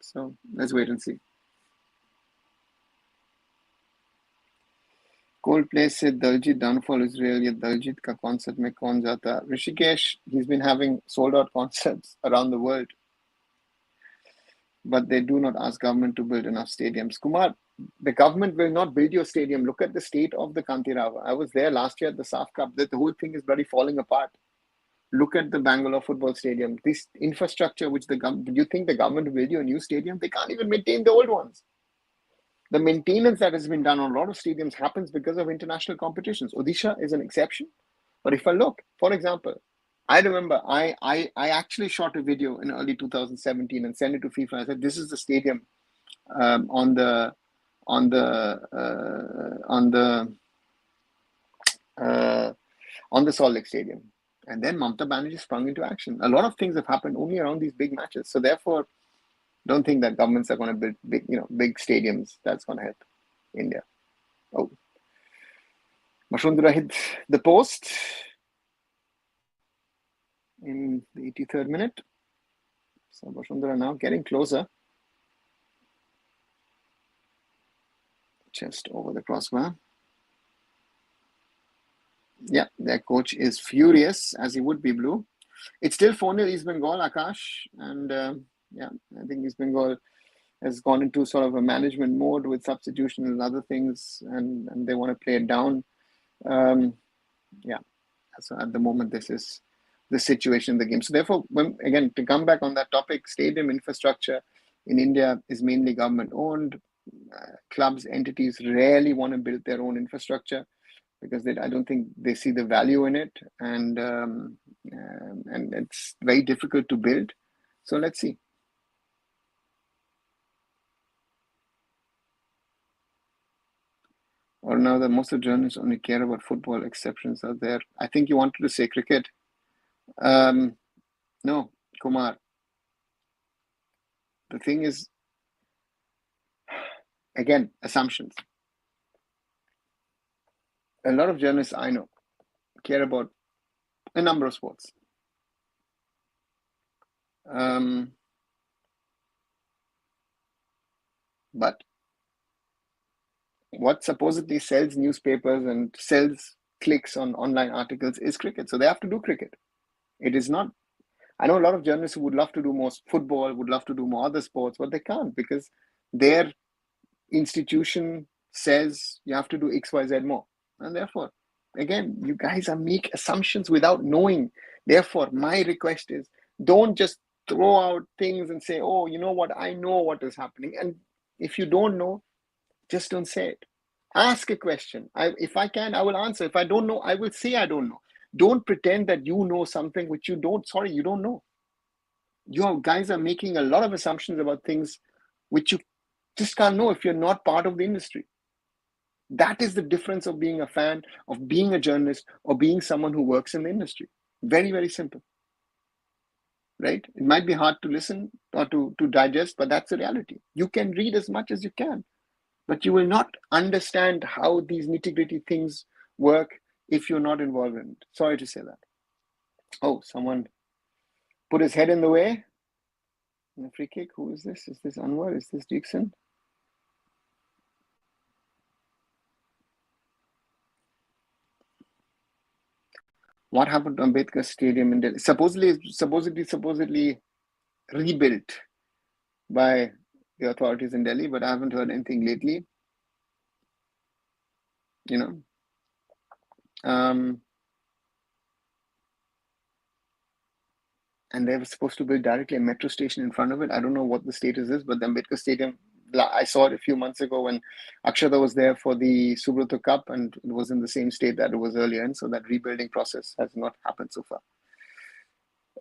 so let's wait and see. Coldplay said Daljit downfall Israel, yet Daljit ka concert mein kaun jata. Rishikesh, he's been having sold out concerts around the world, but they do not ask government to build enough stadiums. Kumar, the government will not build your stadium. Look at the state of the Kantirava. I was there last year at the SAF Cup. The whole thing is bloody falling apart. Look at the Bangalore football stadium. This infrastructure, which do you think the government will build you a new stadium? They can't even maintain the old ones. The maintenance that has been done on a lot of stadiums happens because of international competitions. Odisha is an exception. But if I look, for example, I remember I actually shot a video in early 2017 and sent it to FIFA. I said, this is the stadium on the Salt Lake Stadium. And then Mamata Banerjee sprung into action. A lot of things have happened only around these big matches. So therefore, don't think that governments are going to build big stadiums. That's going to help India. Oh, Bashundhara hit the post in the 83rd minute. So Bashundhara now getting closer. Just over the crossbar. Yeah, their coach is furious, as he would be, Blue. It's still 4-0 East Bengal, Akash. And yeah, I think East Bengal has gone into sort of a management mode with substitution and other things, and they want to play it down. Yeah, so at the moment, this is the situation in the game. So therefore, again, to come back on that topic, stadium infrastructure in India is mainly government owned. Clubs, entities rarely want to build their own infrastructure because I don't think they see the value in it, and it's very difficult to build. So let's see. Or now that most of the journalists only care about football, exceptions are there. I think you wanted to say cricket. No, Kumar. The thing is, again, assumptions. A lot of journalists I know care about a number of sports. But what supposedly sells newspapers and sells clicks on online articles is cricket. So they have to do cricket. It is not. I know a lot of journalists who would love to do more football, would love to do more other sports, but they can't because their institution says you have to do X, Y, Z more. And therefore, again, you guys are make assumptions without knowing. Therefore, my request is don't just throw out things and say, oh, you know what, I know what is happening. And if you don't know, just don't say it. Ask a question. If I can, I will answer. If I don't know, I will say I don't know. Don't pretend that you know something which you don't. Sorry, you don't know. You guys are making a lot of assumptions about things which you just can't know if you're not part of the industry. That is the difference of being a fan, of being a journalist, or being someone who works in the industry. Very, very simple. Right? It might be hard to listen or to digest, but that's the reality. You can read as much as you can, but you will not understand how these nitty-gritty things work if you're not involved in it. Sorry to say that. Oh, someone put his head in the way. In a free kick. Who is this? Is this Anwar? Is this Dixon? What happened to Ambedkar Stadium in Delhi? Supposedly rebuilt by the authorities in Delhi, but I haven't heard anything lately. You know, and they were supposed to build directly a metro station in front of it. I don't know what the status is, but the Ambedkar Stadium, I saw it a few months ago when Akshata was there for the Subrata Cup, and it was in the same state that it was earlier, and so that rebuilding process has not happened so far.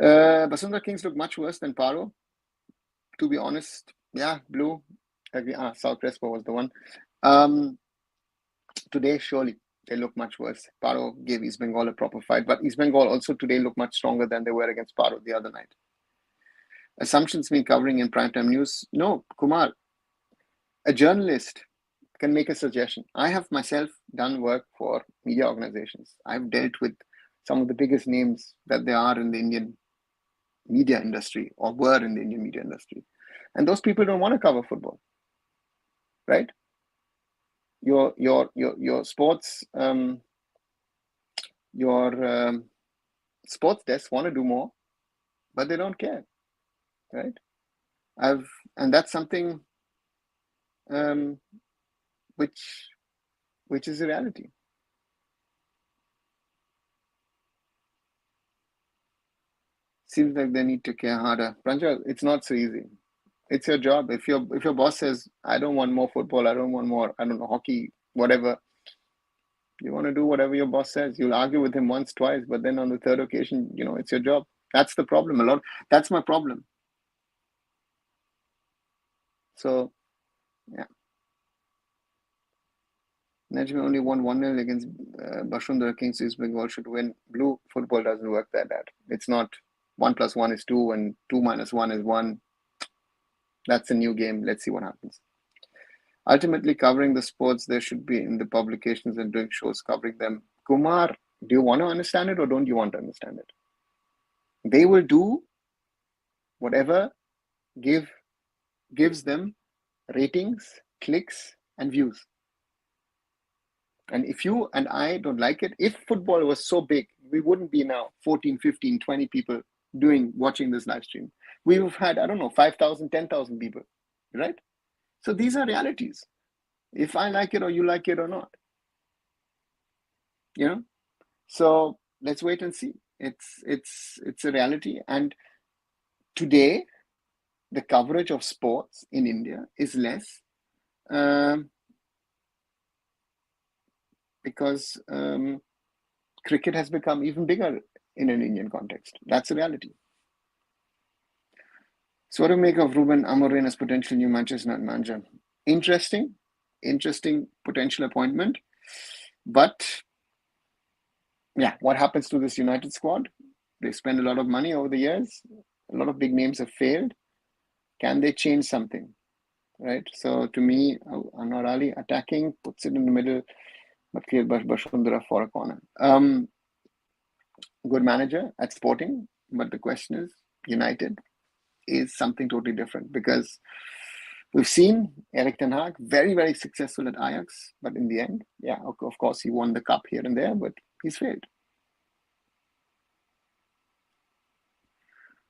Bashundhara Kings look much worse than Paro. To be honest, yeah, blue. South Crespo was the one. Today, surely, they look much worse. Paro gave East Bengal a proper fight, but East Bengal also today look much stronger than they were against Paro the other night. Assumptions been covering in primetime news? No, Kumar. A journalist can make a suggestion. I have myself done work for media organizations. I've dealt with some of the biggest names that there are in the Indian media industry or were in the Indian media industry. And those people don't want to cover football, right? Your sports sports desks want to do more, but they don't care, right? And that's something which is a reality. Seems like they need to care harder. Pranjal, it's not so easy. It's your job. If your boss says, I don't want more football, I don't want more, I don't know, hockey, whatever, you want to do whatever your boss says. You'll argue with him once, twice, but then on the third occasion, it's your job. That's the problem. That's my problem. So, yeah. Najmi only won 1-0 against Bashundhara Kings. East Bengal should win. Blue football doesn't work like that. It's not 1 + 1 is 2 and 2 - 1 is 1. That's a new game. Let's see what happens. Ultimately, covering the sports, there should be in the publications and doing shows covering them. Kumar, do you want to understand it or don't you want to understand it? They will do whatever gives them ratings, clicks, and views. And if you and I don't like it, if football was so big, we wouldn't be now 14, 15, 20 people watching this live stream. We would have had, I don't know, 5,000, 10,000 people, right? So these are realities. If I like it or you like it or not. So let's wait and see. It's a reality. And today, the coverage of sports in India is less because cricket has become even bigger in an Indian context. That's the reality. So what do you make of Ruben Amorim as potential new Manchester United manager? Interesting potential appointment. But yeah, what happens to this United squad? They spend a lot of money over the years. A lot of big names have failed. Can they change something? Right? So to me, Anwar Ali attacking, puts it in the middle, but clear Bashundhara for a corner. Good manager at Sporting, but the question is, United is something totally different because we've seen Erik ten Hag very, very successful at Ajax, but in the end, yeah, of course, he won the cup here and there, but He's failed.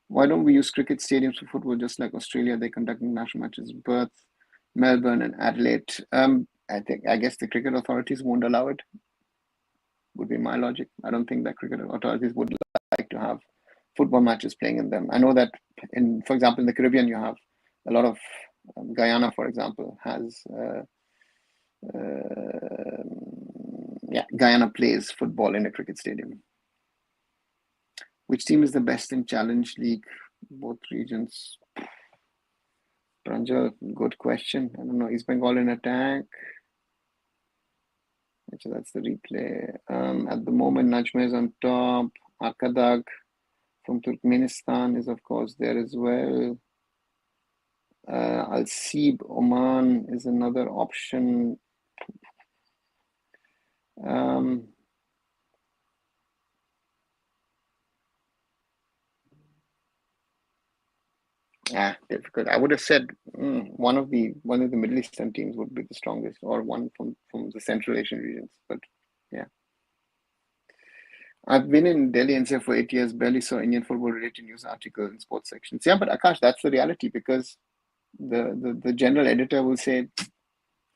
Why don't we use cricket stadiums for football just like Australia? They conduct national matches in Perth, Melbourne, and Adelaide. I guess the cricket authorities won't allow it. Would be my logic. I don't think that cricket authorities would like to have football matches playing in them. I know that for example, in the Caribbean, you have a lot of Guyana, for example, has Guyana plays football in a cricket stadium. Which team is the best in Challenge League? Both regions. Pranjal, good question. I don't know. East Bengal in attack. So that's the replay. At the moment, Najma is on top. Arkadag from Turkmenistan is, of course, there as well. Al Sib Oman is another option. Difficult. I would have said one of the Middle Eastern teams would be the strongest, or one from the Central Asian regions. But yeah, I've been in Delhi NCR for 8 years. Barely saw Indian football related news articles in sports sections. Yeah, but Akash, that's the reality, because the general editor will say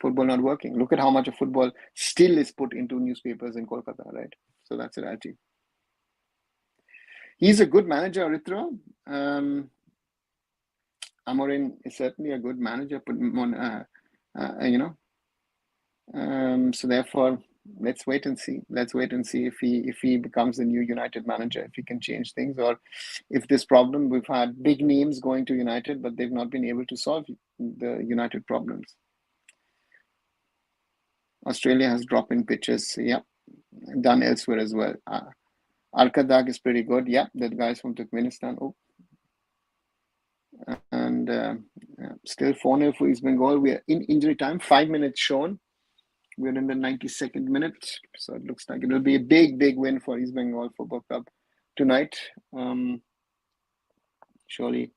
football not working. Look at how much of football still is put into newspapers in Kolkata, right? So that's the reality. He's a good manager, Aritra. Amorin is certainly a good manager, so therefore, let's wait and see. Let's wait and see if he becomes the new United manager, if he can change things, or if this problem, we've had big names going to United, but they've not been able to solve the United problems. Australia has drop-in pitches, done elsewhere as well. Arkadag is pretty good, that guy's from Turkmenistan. And still 4-0 for East Bengal. We are in injury time, 5 minutes shown. We're in the 92nd minute, so it looks like it will be a big win for East Bengal Football Club tonight. Surely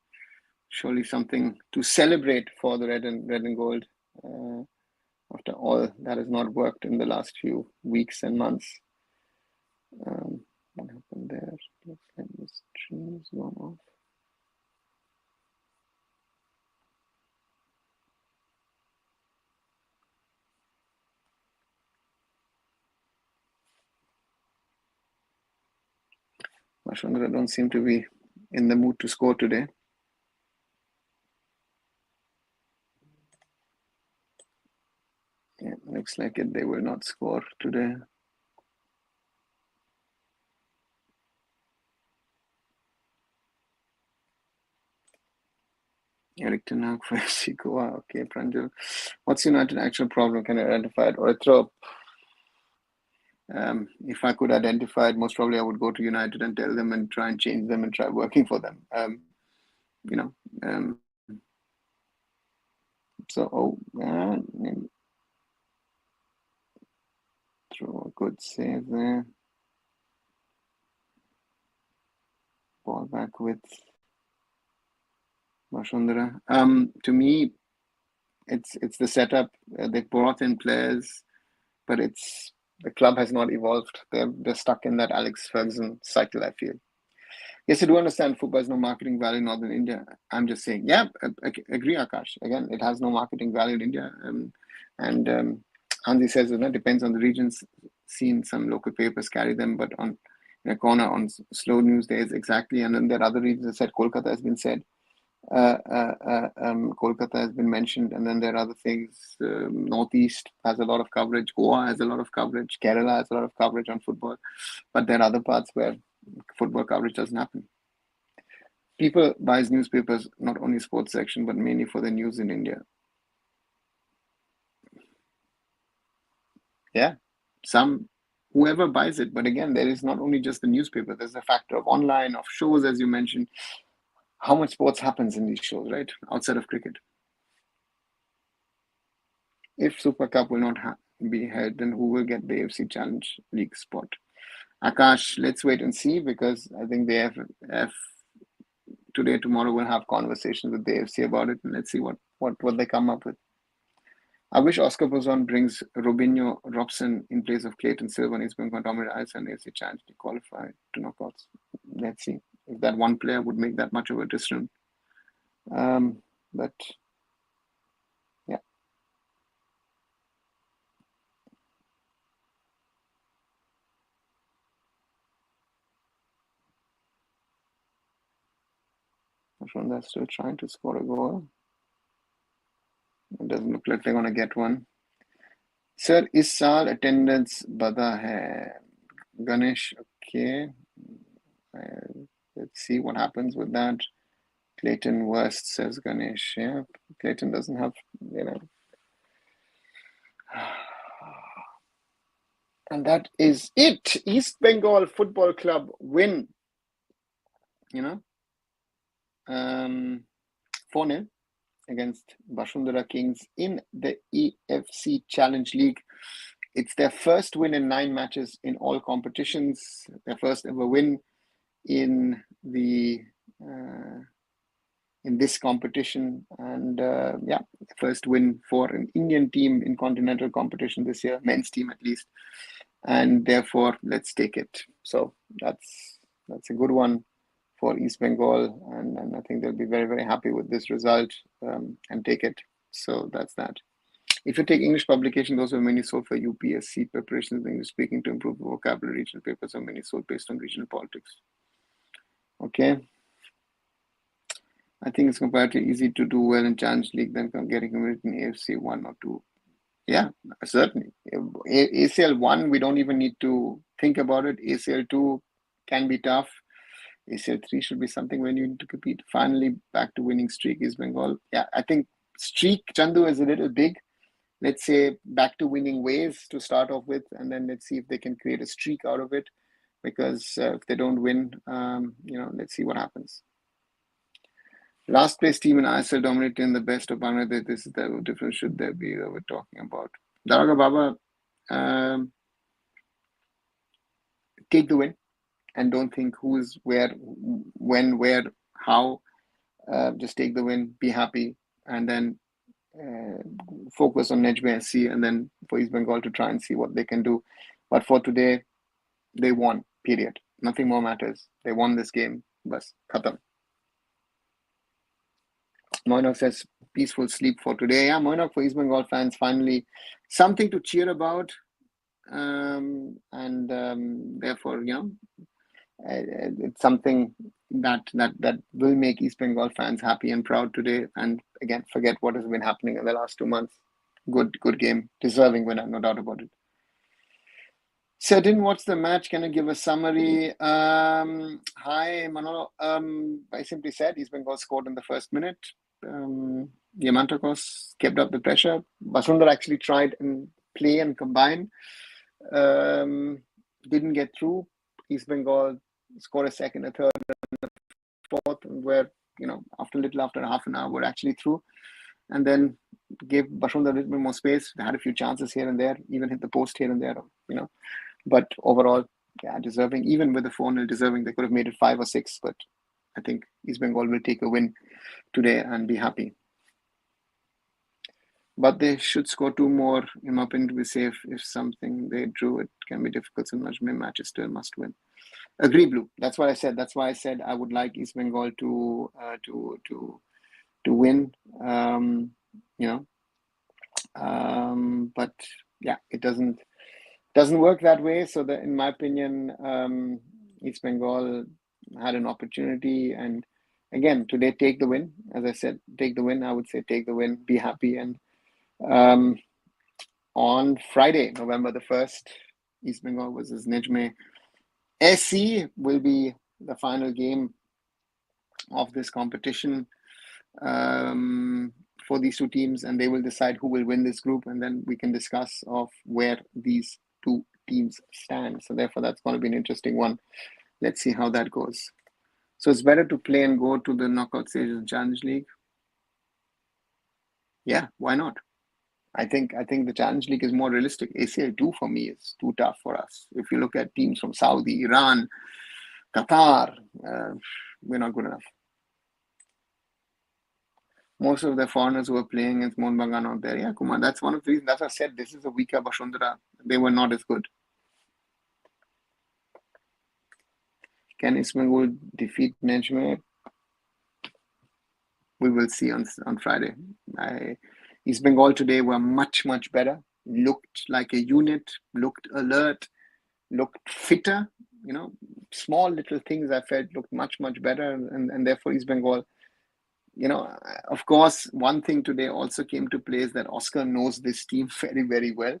something to celebrate for the red and gold after all that has not worked in the last few weeks and months. What happened there? Looks like the stream is gone off. Bashundhara don't seem to be in the mood to score today. Yeah, looks like it. They will not score today. Eric Tanak for FC Goa. Okay, Pranjal. What's United actual problem? Can I identify it? Or throw? If I could identify it, most probably I would go to United and tell them and try and change them and try working for them. Throw a good save there. Ball back with Bashundhara. To me, it's the setup. They brought in players, but the club has not evolved. They're stuck in that Alex Ferguson cycle, I feel. Yes, I do understand football has no marketing value in Northern India. I'm just saying, I agree, Akash. Again, it has no marketing value in India. Hansi says it depends on the regions. Seen some local papers carry them, but in a corner on slow news days, exactly. And then there are other regions that said Kolkata has been said. Kolkata has been mentioned, and then there are other things. Northeast has a lot of coverage. Goa has a lot of coverage. Kerala has a lot of coverage on football, but there are other parts where football coverage doesn't happen. People buy newspapers, not only sports section, but mainly for the news in India. Yeah, whoever buys it. But again, there is not only just the newspaper. There's a factor of online, of shows, as you mentioned. How much sports happens in these shows, right? Outside of cricket. If Super Cup will not be held, then who will get the AFC Challenge League spot? Akash, let's wait and see, because I think they have tomorrow we'll have conversations with the AFC about it, and let's see what they come up with. I wish Oscar Bozon brings Robinho Robson in place of Clayton Silva and East Bengal dominant Iceland AFC Challenge to qualify to knockouts. Let's see if that one player would make that much of a difference. But yeah. Bashundhara still trying to score a goal. It doesn't look like they're going to get one. Sir, इस साल attendance बड़ा है. Ganesh, okay. Let's see what happens with that. Clayton worst, says Ganesh. Yeah, Clayton doesn't have, And that is it. East Bengal Football Club win. 4-0 against Bashundhara Kings in the AFC Challenge League. It's their first win in 9 matches in all competitions. Their first ever win in this competition, and first win for an Indian team in continental competition this year, men's team at least, and therefore let's take it. So that's a good one for East Bengal, and I think they'll be very, very happy with this result and take it. So that's that. If you take English publication, those are mainly sold for UPSC preparations, English speaking to improve vocabulary. Regional papers are mainly sold based on regional politics. Okay. I think it's comparatively easy to do well in Challenge League than getting committed in AFC 1 or 2. Yeah, certainly. ACL 1, we don't even need to think about it. ACL 2 can be tough. ACL 3 should be something when you need to compete. Finally, back to winning streak is Bengal. Yeah, I think streak, Chandu, is a little big. Let's say back to winning ways to start off with, and then let's see if they can create a streak out of it. Because if they don't win, let's see what happens. Last place team in ISL dominating the best of Bangladesh. This is the difference should there be that we're talking about. Daraga Baba, take the win and don't think who's where, when, where, how. Just take the win, be happy, and then focus on Nejme SC, and then for East Bengal to try and see what they can do. But for today, they won, period. Nothing more matters. They won this game. Bas, khatam. Moinok says, peaceful sleep for today. Yeah, Moinok, for East Bengal fans, finally something to cheer about. Therefore, it's something that will make East Bengal fans happy and proud today. And again, forget what has been happening in the last 2 months. Good game. Deserving winner, no doubt about it. So I didn't watch the match. Can I give a summary? Hi, Manolo. I simply said East Bengal scored in the first minute. Diamantakos kept up the pressure. Bashundhara actually tried and play and combine. Didn't get through. East Bengal scored a second, a third, and a fourth, where, after half an hour, we're actually through. And then gave Bashundhara a little bit more space. They had a few chances here and there, even hit the post here and there, But overall, yeah, deserving. Even with the 4-0 deserving, they could have made it 5 or 6. But I think East Bengal will take a win today and be happy. But they should score 2 more, in my opinion, to be safe. If something they drew, it can be difficult. So much matches still must win. Agree, Blue. That's what I said. That's why I said I would like East Bengal to win. But yeah, it doesn't work that way. So that, in my opinion, East Bengal had an opportunity, and again today, take the win. As I said, take the win. I would say take the win, be happy, and on Friday, November the 1st, East Bengal versus Nejme SC will be the final game of this competition for these 2 teams, and they will decide who will win this group, and then we can discuss of where these 2 teams stand. So therefore, that's going to be an interesting one. Let's see how that goes. So it's better to play and go to the knockout stages of Challenge League. Yeah, why not? I think the Challenge League is more realistic. ACL 2 for me is too tough for us. If you look at teams from Saudi, Iran, Qatar, we're not good enough. Most of the foreigners who were playing against Mohun Bagan out there. Yeah, Kumar, that's one of the reasons. That's why I said this is a weaker Bashundhara. They were not as good. Can East Bengal defeat Nejme? We will see on Friday. East Bengal today were much, much better. Looked like a unit, looked alert, looked fitter. Small little things I felt looked much, much better. And therefore East Bengal, of course, one thing today also came to play is that Oscar knows this team very, very well.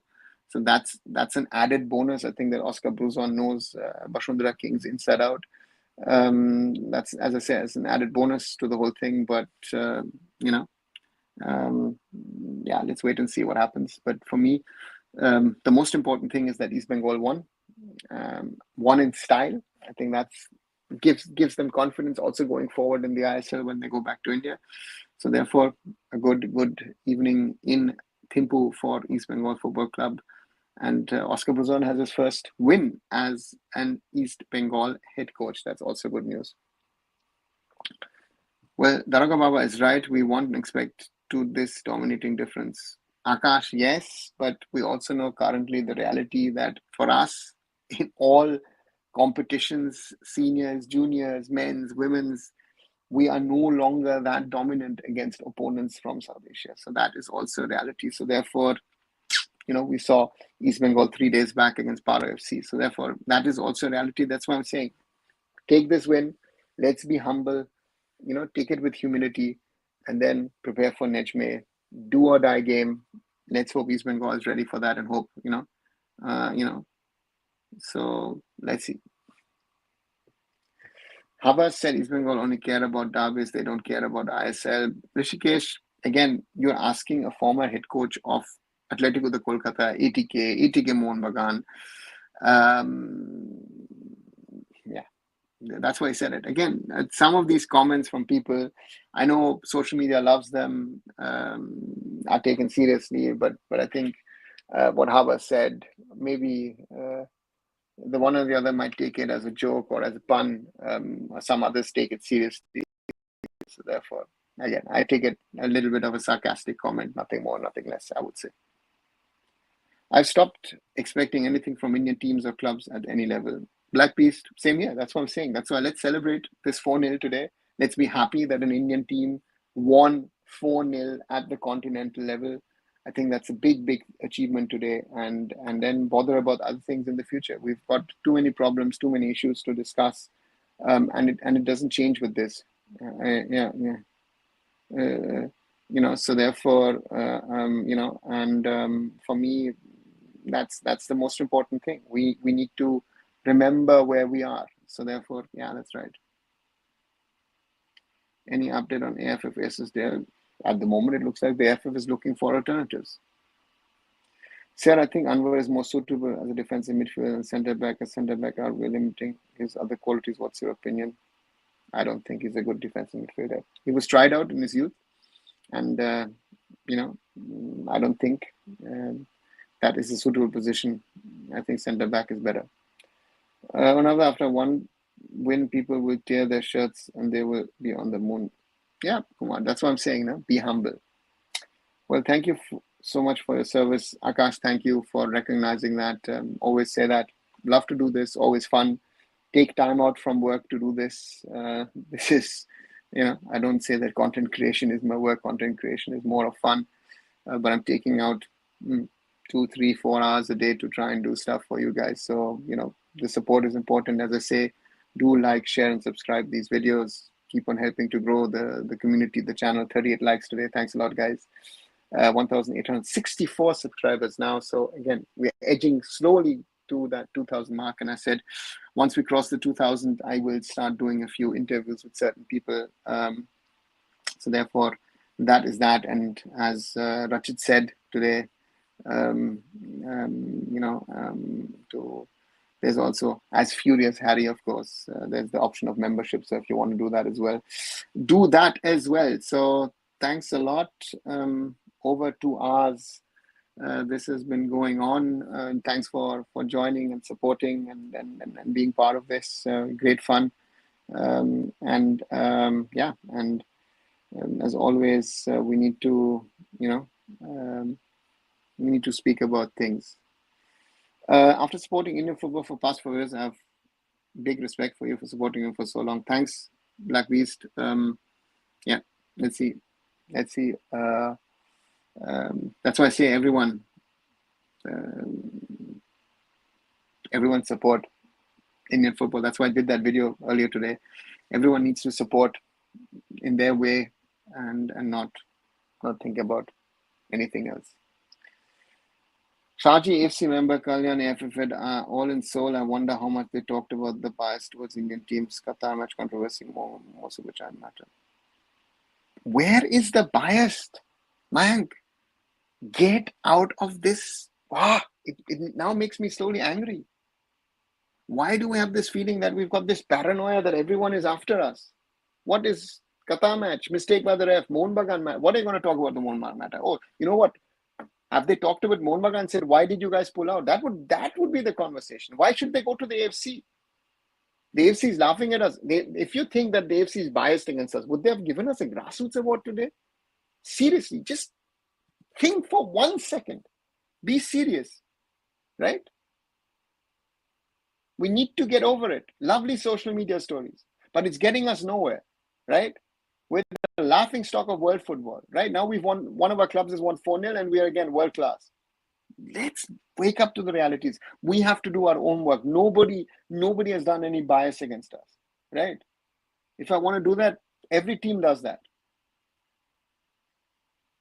So that's an added bonus. I think that Oscar Bruzon knows Bashundhara Kings inside out. That's, as I said, it's an added bonus to the whole thing. But let's wait and see what happens. But for me, the most important thing is that East Bengal won in style. I think that's gives them confidence also going forward in the ISL when they go back to India. So therefore, a good evening in Thimphu for East Bengal Football Club. And Oscar Bruzon has his first win as an East Bengal head coach. That's also good news. Well, Daroga Baba is right. We won't expect to this dominating difference. Akash, yes, but we also know currently the reality that for us, in all competitions, seniors, juniors, men's, women's, we are no longer that dominant against opponents from South Asia. So that is also a reality. So therefore, we saw East Bengal 3 days back against Paro FC. So therefore, that is also a reality. That's why I'm saying, take this win. Let's be humble. Take it with humility, and then prepare for Nejme. Do or die game. Let's hope East Bengal is ready for that, and hope So let's see. Habas said East Bengal only care about derbies. They don't care about ISL. Rishikesh, again, you're asking a former head coach of Atletico de Kolkata, ATK Mohun Bagan. That's why I said it. Again, some of these comments from people, I know social media loves them, are taken seriously, but I think what Habas said, maybe the one or the other might take it as a joke or as a pun. Some others take it seriously. So therefore, again, I take it a little bit of a sarcastic comment, nothing more, nothing less, I would say. I've stopped expecting anything from Indian teams or clubs at any level. Black Beast, same here. That's what I'm saying. That's why let's celebrate this 4-0 today. Let's be happy that an Indian team won 4-0 at the continental level. I think that's a big, big achievement today, and then bother about other things in the future. We've got too many problems, too many issues to discuss, and it doesn't change with this. So therefore, for me, that's the most important thing. We need to remember where we are. So therefore, yeah, that's right. Any update on AFF is there? At the moment, it looks like the AFF is looking for alternatives. Sir, I think Anwar is more suitable as a defensive midfielder and centre back. As centre back are we limiting his other qualities? What's your opinion? I don't think he's a good defensive midfielder. He was tried out in his youth, and I don't think that is a suitable position. I think centre back is better. After one win, people will tear their shirts and they will be on the moon. Yeah, come on. That's what I'm saying now. Be humble. Well, thank you so much for your service. Akash, thank you for recognizing that. Always say that. Love to do this. Always fun. Take time out from work to do this. This is, I don't say that content creation is my work. Content creation is more of fun. But I'm taking out 2, 3, 4 hours a day to try and do stuff for you guys. So, the support is important. As I say, do like, share, and subscribe these videos. Keep on helping to grow the community, the channel. 38 likes today. Thanks a lot, guys. 1,864 subscribers now. So again, we're edging slowly to that 2,000 mark. And I said, once we cross the 2,000, I will start doing a few interviews with certain people. So therefore, that is that. And as Rachit said today, there's also, as Furious Harry, of course, there's the option of membership. So if you want to do that as well, do that as well. So thanks a lot. Over 2 hours, this has been going on. Thanks for joining and supporting and being part of this. Great fun. As always, we need to, we need to speak about things. After supporting Indian football for past 4 years, I have big respect for you for supporting him for so long. Thanks, Black Beast. Yeah, let's see. Let's see. That's why I say everyone support Indian football. That's why I did that video earlier today. Everyone needs to support in their way and not think about anything else. Shaji AFC member Kalyan AFF all in soul. I wonder how much they talked about the bias towards Indian teams. Qatar match controversy, most of which I matter. Where is the bias? Mayank, get out of this. It now makes me slowly angry. Why do we have this feeling that we've got this paranoia that everyone is after us? What is Qatar match? Mistake by the ref, Mohun Bagan match. What are you going to talk about the Mohun Bagan matter? Oh, you know what? Have they talked about Mohun Bagan and said, why did you guys pull out? That would be the conversation. Why should they go to the AFC? The AFC is laughing at us. If you think that the AFC is biased against us, would they have given us a grassroots award today? Seriously, just think for 1 second. Be serious, right? We need to get over it. Lovely social media stories, but it's getting us nowhere, right? We're the laughing stock of world football, right? Now we've won, one of our clubs has won 4-0 and we are again world class. Let's wake up to the realities. We have to do our own work. Nobody has done any bias against us, right? If I want to do that, every team does that.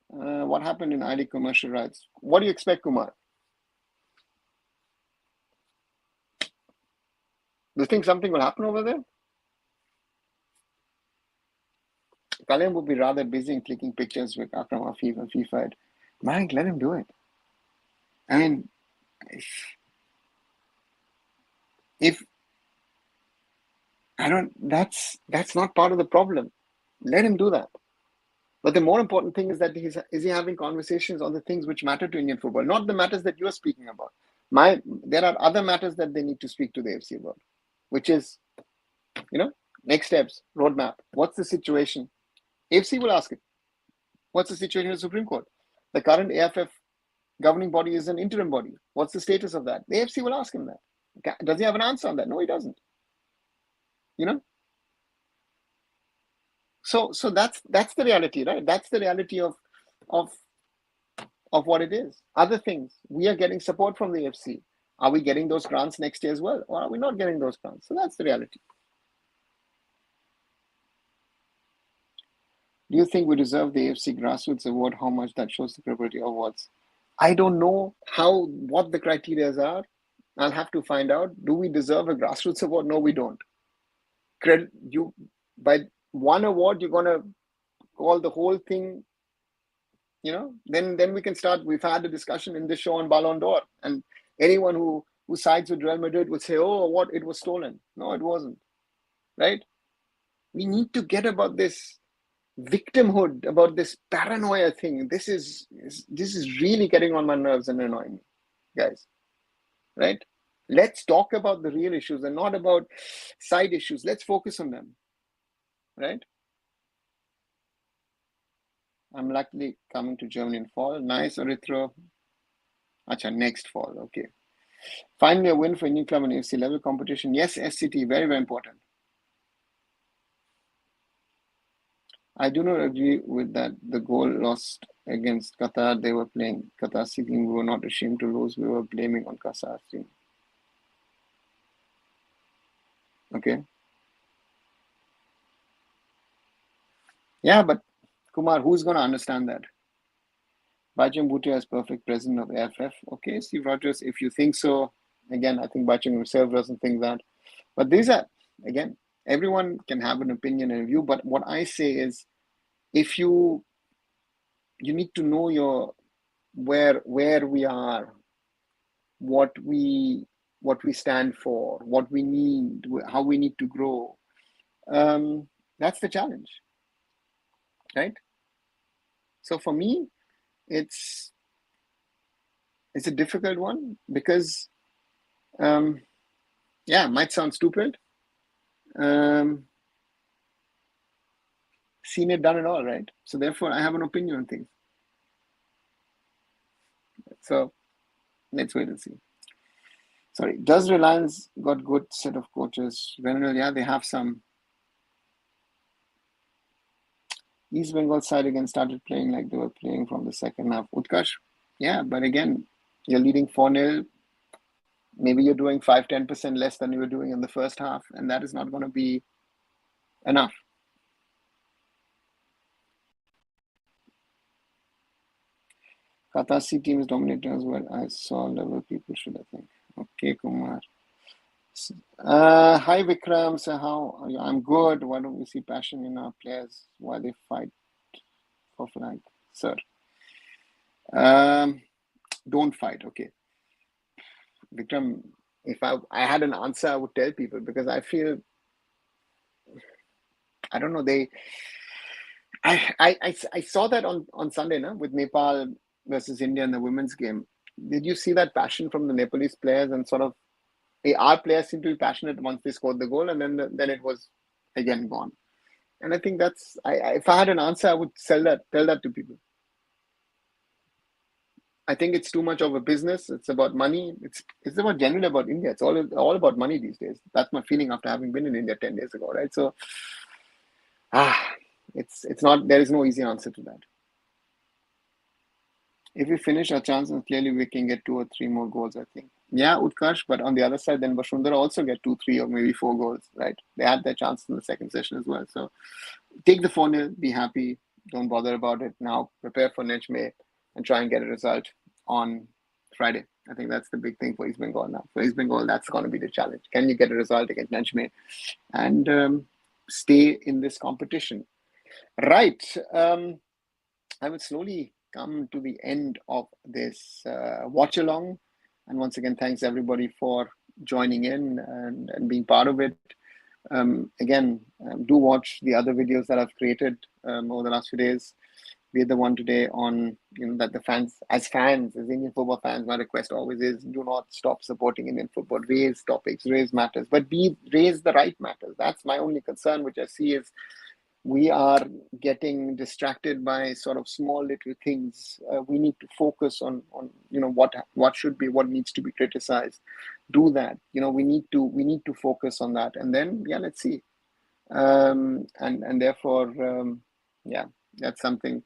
What happened in ID commercial rights? What do you expect, Kumar? Do you think something will happen over there? Kalim would be rather busy in clicking pictures with Akram Afif and FIFA. Mike, let him do it. I mean, if I don't, that's not part of the problem. Let him do that. But the more important thing is that is he having conversations on the things which matter to Indian football, not the matters that you are speaking about. There are other matters that they need to speak to the AFC about, which is, next steps, roadmap. What's the situation? AFC will ask it. What's the situation in the Supreme Court? The current AFF governing body is an interim body. What's the status of that? The AFC will ask him that. Does he have an answer on that? No, he doesn't. So that's the reality, right? That's the reality of what it is. Other things, we are getting support from the AFC. Are we getting those grants next year as well, or are we not getting those grants? So that's the reality. Do you think we deserve the AFC Grassroots Award? How much that shows the credibility of awards? I don't know what the criteria are. I'll have to find out. Do we deserve a Grassroots Award? No, we don't. By one award, you're going to call the whole thing, then we can start. We've had a discussion in this show on Ballon d'Or, and anyone who sides with Real Madrid would say, oh, it was stolen. No, it wasn't, right? We need to get about this victimhood, about this paranoia thing. This is really getting on my nerves and annoying me, guys, right? Let's talk about the real issues and not about side issues. Let's focus on them, right? I'm likely coming to Germany in fall. Nice, Arithro. Acha, next fall, okay. Finally, a win for a new club in AFC level competition. Yes, SCT, very, very important. I do not agree with that. The goal lost against Qatar, they were playing Qatar team. We were not ashamed to lose. We were blaming on Qatar team. Okay. Yeah, but Kumar, who's going to understand that? Bajam Bhutia is perfect president of AFF. Okay, Steve Rogers, if you think so, again, I think Bajam himself doesn't think that. But these are, again, everyone can have an opinion and a view. But what I say is, if you need to know where we are, what we stand for, what we need, how we need to grow. That's the challenge, right? So for me, it's a difficult one because, it might sound stupid. seen it, done it all, right? So therefore, I have an opinion on things. So let's wait and see. Sorry, does Reliance got good set of coaches? Well, yeah, they have some. East Bengal side again started playing like they were playing from the second half. Utkarsh, yeah, but again, you're leading 4-0. Maybe you're doing 5-10% less than you were doing in the first half, and that is not going to be enough. Qatar C team is dominating as well. I saw level people should, I think. Okay, Kumar. Hi Vikram, so how are you? I'm good. Why don't we see passion in our players while they fight for flag, sir? Don't fight. Okay, Vikram. If I had an answer, I would tell people, because I feel, I don't know, I saw that on Sunday, no, with Nepal versus India in the women's game. Did you see that passion from the Nepalese players? And sort of, our players seemed to be passionate once they scored the goal, and then it was again gone. And I think that's, if I had an answer, I would tell that to people. I think it's too much of a business. It's about money. It's about generally about India. It's all about money these days. That's my feeling after having been in India 10 days ago, right? So, it's not. There is no easy answer to that. If we finish our chances, clearly we can get 2 or 3 more goals, I think. Yeah, Utkarsh, but on the other side, then Bashundhara also get 2, 3, or maybe 4 goals, right? They had their chance in the second session as well. So take the 4-0, be happy, don't bother about it now. Prepare for Nejme and try and get a result on Friday. I think that's the big thing for East Bengal now. For East Bengal, that's going to be the challenge. Can you get a result against Nejme and stay in this competition? Right. I will slowly come to the end of this watch along. And once again, thanks everybody for joining in and being part of it. Again, do watch the other videos that I've created over the last few days. We had the one today on, that the fans, as Indian football fans, my request always is, do not stop supporting Indian football. Raise topics, raise matters, but raise the right matters. That's my only concern, which I see is, we are getting distracted by sort of small little things. We need to focus on what needs to be criticized. Do that. We need to focus on that, and then let's see. And therefore, that's something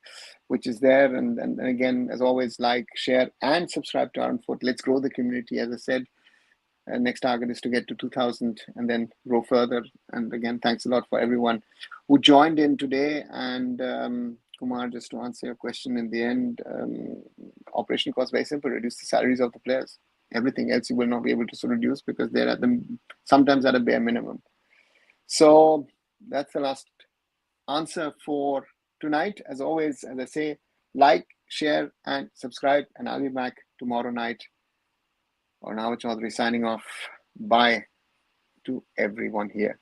which is there. And again, as always, like, share, and subscribe to arunfoot. Let's grow the community. As I said, next target is to get to 2,000 and then grow further. And again, thanks a lot for everyone who joined in today. And Kumar, just to answer your question in the end, operation cost, very simple: reduce the salaries of the players. Everything else you will not be able to reduce, because they're sometimes at a bare minimum. So that's the last answer for tonight. As always, as I say, like, share, and subscribe, and I'll be back tomorrow night. Arnav Chaudhary signing off. Bye to everyone here.